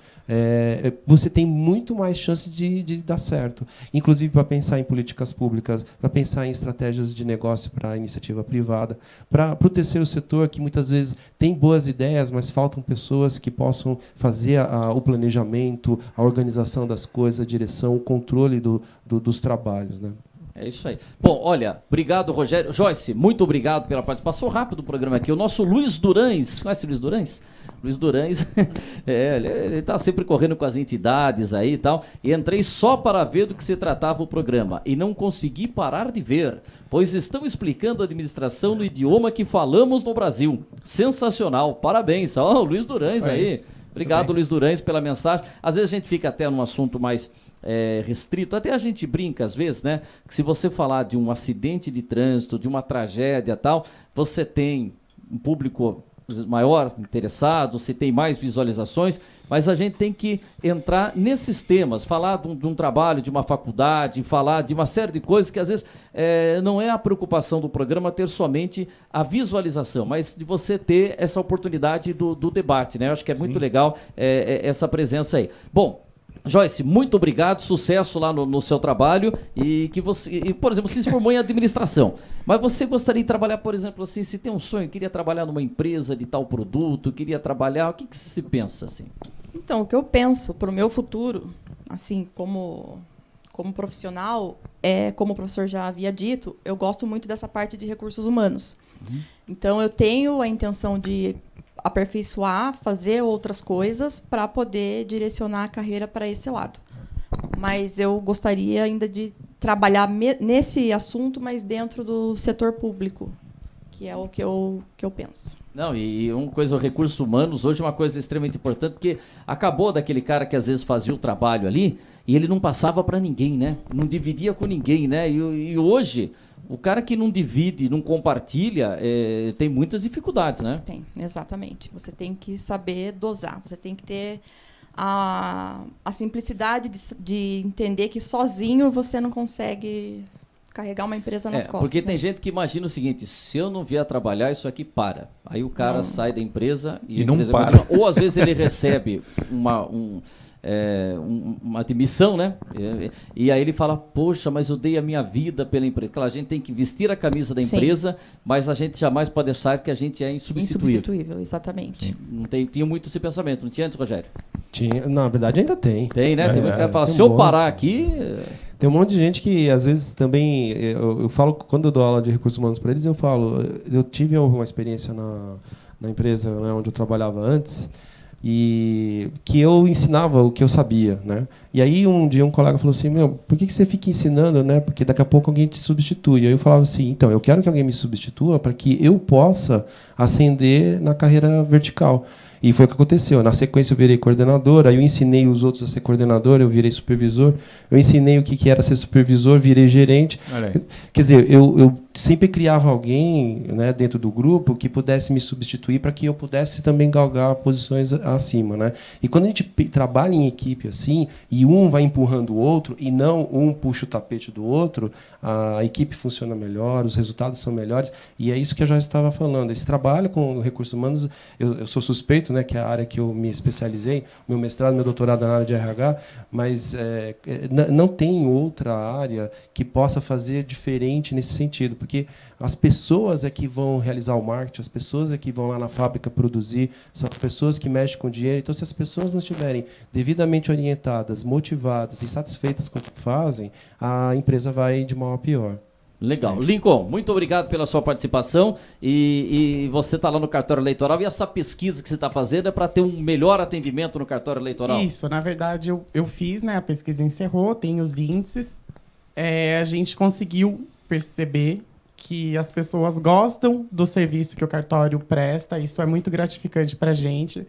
você tem muito mais chance de dar certo. Inclusive para pensar em políticas públicas, para pensar em estratégias de negócio para a iniciativa privada, para o terceiro setor, que muitas vezes tem boas ideias, mas faltam pessoas que possam fazer o planejamento, a organização das coisas, a direção, o controle dos trabalhos, né? É isso aí. Bom, olha, obrigado, Rogério. Joyce, muito obrigado pela participação. Rápido o programa aqui. O nosso Luiz Durães, conhece o Luiz Durães? Luiz Durães, ele está sempre correndo com as entidades aí e tal. E entrei só para ver do que se tratava o programa e não consegui parar de ver, pois estão explicando a administração no idioma que falamos no Brasil. Sensacional, parabéns. Ó, o Luiz Durães aí. Obrigado, Luiz Durães, pela mensagem. Às vezes a gente fica até num assunto mais restrito, até a gente brinca às vezes, né? Que se você falar de um acidente de trânsito, de uma tragédia e tal, você tem um público maior interessado, você tem mais visualizações, mas a gente tem que entrar nesses temas, falar de um trabalho, de uma faculdade, falar de uma série de coisas que às vezes não é a preocupação do programa ter somente a visualização, mas de você ter essa oportunidade do debate, né? Eu acho que é muito legal essa presença aí. Bom, Joyce, muito obrigado, sucesso lá no seu trabalho e que você, por exemplo, você se formou em administração, mas você gostaria de trabalhar, por exemplo, assim, se tem um sonho, queria trabalhar numa empresa de tal produto, queria trabalhar, o que você pensa assim? Então, o que eu penso para o meu futuro, assim, como profissional, como o professor já havia dito, eu gosto muito dessa parte de recursos humanos. Então, eu tenho a intenção de aperfeiçoar, fazer outras coisas para poder direcionar a carreira para esse lado. Mas eu gostaria ainda de trabalhar nesse assunto, mas dentro do setor público, que é o que eu penso. Não, e uma coisa, os recursos humanos, hoje é uma coisa extremamente importante, porque acabou daquele cara que às vezes fazia o trabalho ali e ele não passava para ninguém, né? Não dividia com ninguém, né? E hoje, o cara que não divide, não compartilha, tem muitas dificuldades, né? Tem, exatamente. Você tem que saber dosar, você tem que ter a simplicidade de entender que sozinho você não consegue carregar uma empresa nas costas. Porque tem gente que imagina o seguinte, se eu não vier trabalhar, isso aqui para. Aí o cara sai da empresa e a não empresa para. Ou às vezes ele recebe uma admissão, né? E aí ele fala, poxa, mas eu dei a minha vida pela empresa. Claro, a gente tem que vestir a camisa da empresa, mas a gente jamais pode deixar que a gente é insubstituível. Insubstituível, exatamente. Não tinha muito esse pensamento, não tinha antes, Rogério? Tinha, na verdade ainda tem. Tem, né? Tem muito cara que fala, tem se eu parar aqui... Tem um monte de gente que, às vezes, também... Eu falo, quando eu dou aula de recursos humanos para eles, eu falo... Eu tive uma experiência na empresa, né, onde eu trabalhava antes, e que eu ensinava o que eu sabia, né? E aí, um dia, um colega falou assim, por que você fica ensinando, né? Porque daqui a pouco alguém te substitui. Aí eu falava assim, então, eu quero que alguém me substitua para que eu possa ascender na carreira vertical. E foi o que aconteceu. Na sequência eu virei coordenador, aí eu ensinei os outros a ser coordenador, eu virei supervisor, eu ensinei o que era ser supervisor, virei gerente. Quer dizer, eu sempre criava alguém, né, dentro do grupo que pudesse me substituir para que eu pudesse também galgar posições acima, né? E quando a gente trabalha em equipe assim, e um vai empurrando o outro, e não um puxa o tapete do outro, a equipe funciona melhor, os resultados são melhores, e é isso que eu já estava falando. Esse trabalho com recursos humanos, eu sou suspeito, né, que é a área que eu me especializei, meu mestrado, meu doutorado na área de RH, mas não tem outra área que possa fazer diferente nesse sentido, porque as pessoas é que vão realizar o marketing, as pessoas é que vão lá na fábrica produzir, são as pessoas que mexem com dinheiro. Então, se as pessoas não estiverem devidamente orientadas, motivadas e satisfeitas com o que fazem, a empresa vai de mal a pior. Legal. Lincoln, muito obrigado pela sua participação e você está lá no cartório eleitoral e essa pesquisa que você está fazendo é para ter um melhor atendimento no cartório eleitoral? Isso, na verdade eu fiz, né, a pesquisa encerrou, tem os índices, a gente conseguiu perceber que as pessoas gostam do serviço que o cartório presta, isso é muito gratificante para a gente.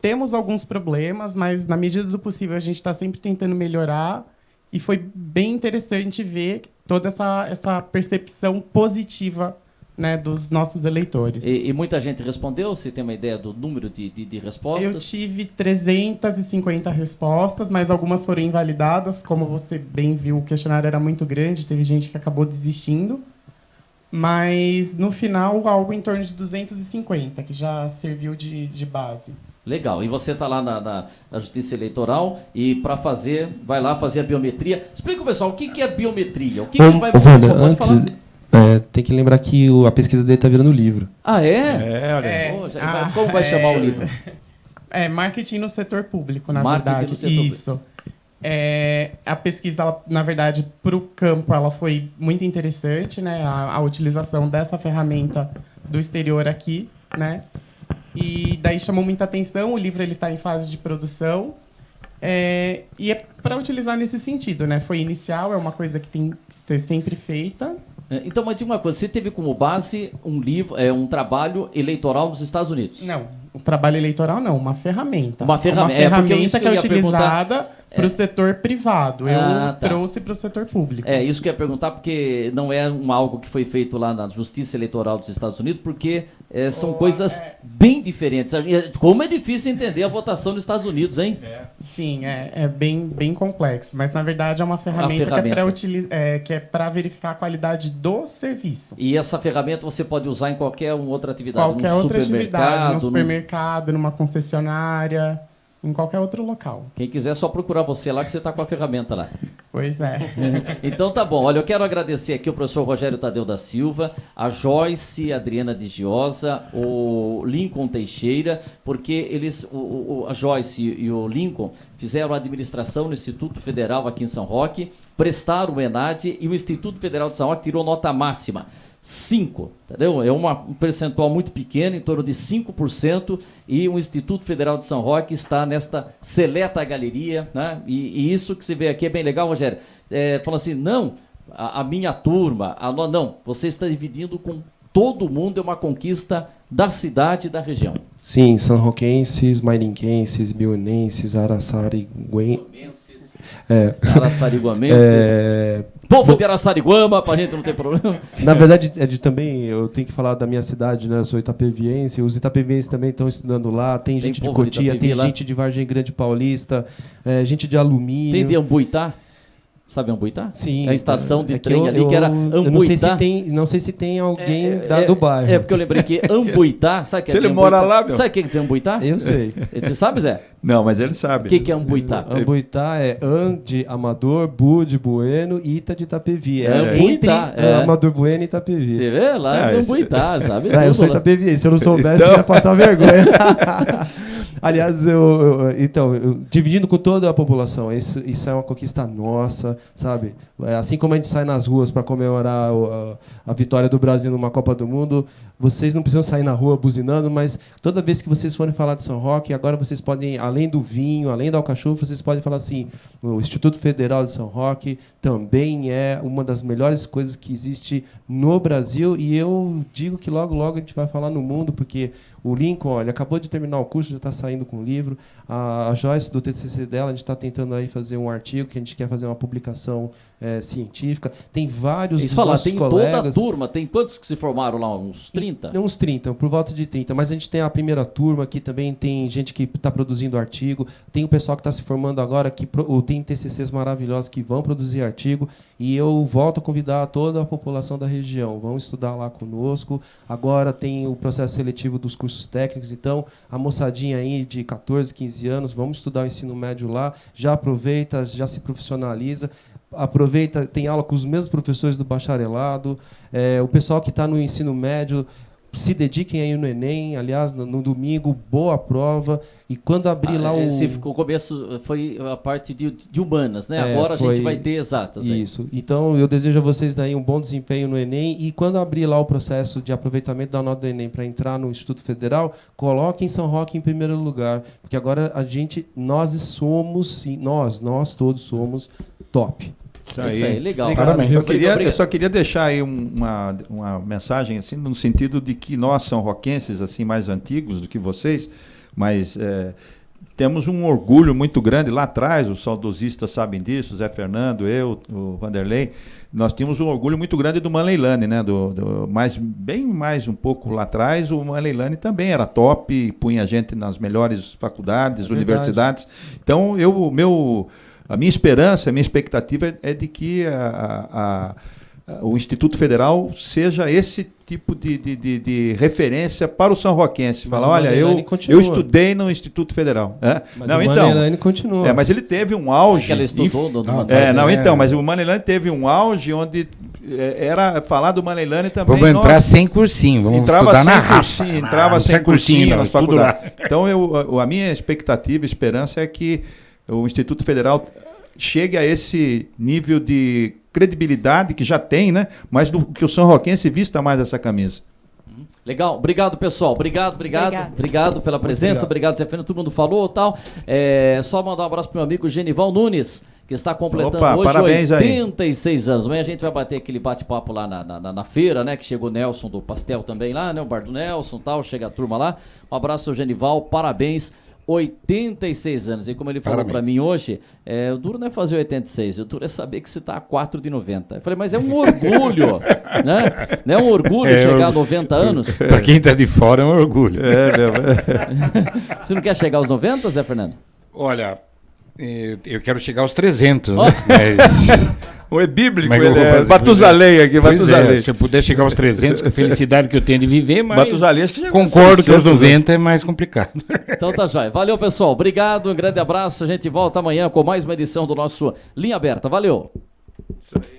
Temos alguns problemas, mas na medida do possível a gente está sempre tentando melhorar e foi bem interessante ver toda essa percepção positiva né, dos nossos eleitores. E muita gente respondeu? Você tem uma ideia do número de respostas? Eu tive 350 respostas, mas algumas foram invalidadas. Como você bem viu, o questionário era muito grande, teve gente que acabou desistindo. Mas, no final, algo em torno de 250, que já serviu de base. Legal. E você está lá na Justiça Eleitoral e para fazer, vai lá fazer a biometria. Explica, pessoal, o que é biometria? O que vai... Wander, Pode antes, tem que lembrar que a pesquisa dele está virando livro. Ah, é? Olha. Como vai chamar o livro? Marketing no setor público, na Marketing verdade. no setor Isso. A pesquisa, ela, na verdade, para o campo, ela foi muito interessante, né? A utilização dessa ferramenta do exterior aqui, né? E daí chamou muita atenção. O livro está em fase de produção. E é para utilizar nesse sentido, né? Foi inicial, é uma coisa que tem que ser sempre feita. Então, mas diga uma coisa, você teve como base um livro, um trabalho eleitoral nos Estados Unidos? Não, o trabalho eleitoral não, uma ferramenta. Uma ferramenta, uma ferramenta isso que é eu ia utilizada para o setor privado. Eu trouxe para o setor público. Isso que eu ia perguntar, porque não é algo que foi feito lá na Justiça Eleitoral dos Estados Unidos, porque são coisas bem diferentes. Como é difícil entender a votação nos Estados Unidos, hein? Sim, é bem complexo, mas na verdade é uma ferramenta, que é para verificar a qualidade do serviço. E essa ferramenta você pode usar em qualquer outra atividade? Qualquer outra atividade, no supermercado, numa concessionária, em qualquer outro local. Quem quiser é só procurar você lá que você está com a ferramenta lá. Pois é. Então tá bom. Olha, eu quero agradecer aqui o professor Rogério Tadeu da Silva, a Joyce Adriana de Giosa, o Lincoln Teixeira, porque eles, a Joyce e o Lincoln fizeram a administração no Instituto Federal aqui em São Roque, prestaram o ENAD e o Instituto Federal de São Roque tirou nota máxima. 5, entendeu? É um percentual muito pequeno, em torno de 5%, e o Instituto Federal de São Roque está nesta seleta galeria, né? E isso que você vê aqui é bem legal, Rogério. Falando assim, não, a minha turma, não, você está dividindo com todo mundo, é uma conquista da cidade e da região. Sim, sanroquenses, mairinquenses, bionenses, araçariguenses. Araçariguamenses. Povo de Araçariguama, pra gente não ter problema. Na verdade, também, eu tenho que falar da minha cidade, né? Eu sou itapeviense, os itapevienses também estão estudando lá, tem gente de Cotia, tem gente de Vargem Grande Paulista, gente de Alumínio. Tem de Ambuitá? Sabe Ambuitá? Sim. A estação de trem ali, que era Ambuitá. Não sei se tem alguém do bairro. Porque eu lembrei que Ambuitá, sabe o que é ele mora lá, meu. Sabe o que é dizer Ambuitá? Eu sei. Você sabe, Zé? Não, mas ele sabe. O que é Ambuitá? Ambuitá é An de Amador, Bu de Bueno e Ita de Itapevi. Ambuitá. Amador, Bueno e Itapevi. Você vê? Lá é Ambuitá, sabe? Eu sou Itapevi. Se eu não soubesse, eu ia passar vergonha. Aliás, dividindo com toda a população, isso é uma conquista nossa, sabe? Assim como a gente sai nas ruas para comemorar a vitória do Brasil numa Copa do Mundo, vocês não precisam sair na rua buzinando, mas toda vez que vocês forem falar de São Roque, agora vocês podem, além do vinho, além da alcachofra, vocês podem falar assim, o Instituto Federal de São Roque também é uma das melhores coisas que existe no Brasil, e eu digo que logo, logo a gente vai falar no mundo, porque o Lincoln, ele acabou de terminar o curso, já está saindo com o livro. A Joyce, do TCC dela, a gente está tentando aí fazer um artigo, que a gente quer fazer uma publicação científica. Tem vários dos nossos tem colegas. Toda a turma, tem quantos que se formaram lá? Uns 30? Uns 30, por volta de 30. Mas a gente tem a primeira turma, que também tem gente que está produzindo artigo. Tem o pessoal que está se formando agora, que tem TCCs maravilhosos que vão produzir artigo. E eu volto a convidar toda a população da região. Vão estudar lá conosco. Agora tem o processo seletivo dos cursos técnicos. Então, a moçadinha aí de 14, 15 anos, vamos estudar o ensino médio lá. Já aproveita, já se profissionaliza. Aproveita, tem aula com os mesmos professores do bacharelado. O pessoal que está no ensino médio, se dediquem aí no Enem. Aliás, no domingo, boa prova. E quando abrir lá o começo foi a parte de humanas, né? Agora a gente vai ter exatas. Isso. Aí. Então, eu desejo a vocês daí um bom desempenho no Enem. E quando abrir lá o processo de aproveitamento da nota do Enem para entrar no Instituto Federal, coloquem São Roque em primeiro lugar. Porque agora nós somos, sim, nós todos somos top. Isso aí, legal. Eu só queria deixar aí uma mensagem assim, no sentido de que nós, são roquenses, assim, mais antigos do que vocês, mas temos um orgulho muito grande lá atrás, os saudosistas sabem disso, o Zé Fernando, eu, o Vanderlei, nós tínhamos um orgulho muito grande do Manleilani, né? Mas bem mais um pouco lá atrás, o Manleilani também era top, punha a gente nas melhores faculdades, universidades. Então, a minha esperança, a minha expectativa é de que o Instituto Federal seja esse tipo de referência para o São Roquense. Falar, olha, eu estudei no Instituto Federal. Mas o Manleilani continua. Mas ele teve um auge. Ela estudou mas o Manleilani teve um auge onde era falar do Manleilani também. Vamos entrar sem cursinho, vamos estudar na raça. Entrava sem cursinho nas faculdades. Então, a minha expectativa, esperança é que o Instituto Federal chegue a esse nível de credibilidade que já tem, né? Mas que o São Roquense vista mais essa camisa. Legal, obrigado pessoal, obrigado pela presença, obrigado Zé Fernando, todo mundo falou e tal. Só mandar um abraço pro meu amigo Genival Nunes, que está completando hoje 86 anos. Amanhã a gente vai bater aquele bate-papo lá na feira, né? Que chegou o Nelson do Pastel também lá, né? O bar do Nelson e tal, chega a turma lá. Um abraço ao Genival, parabéns. 86 anos. E como ele falou para mim hoje, o duro não é fazer 86, o duro é saber que você está a 4 de 90. Eu falei, mas é um orgulho, né? Não é um orgulho chegar a 90 anos? Para quem está de fora é um orgulho. Você não quer chegar aos 90, Zé Fernando? Olha, eu quero chegar aos 300, né? Mas... Ou é bíblico, Batusalei aqui, Batusalei. Se eu puder chegar aos 300, com a felicidade que eu tenho de viver, mas concordo que aos 90 é mais complicado. Então tá jóia. Valeu, pessoal. Obrigado, um grande abraço. A gente volta amanhã com mais uma edição do nosso Linha Aberta. Valeu. Isso aí.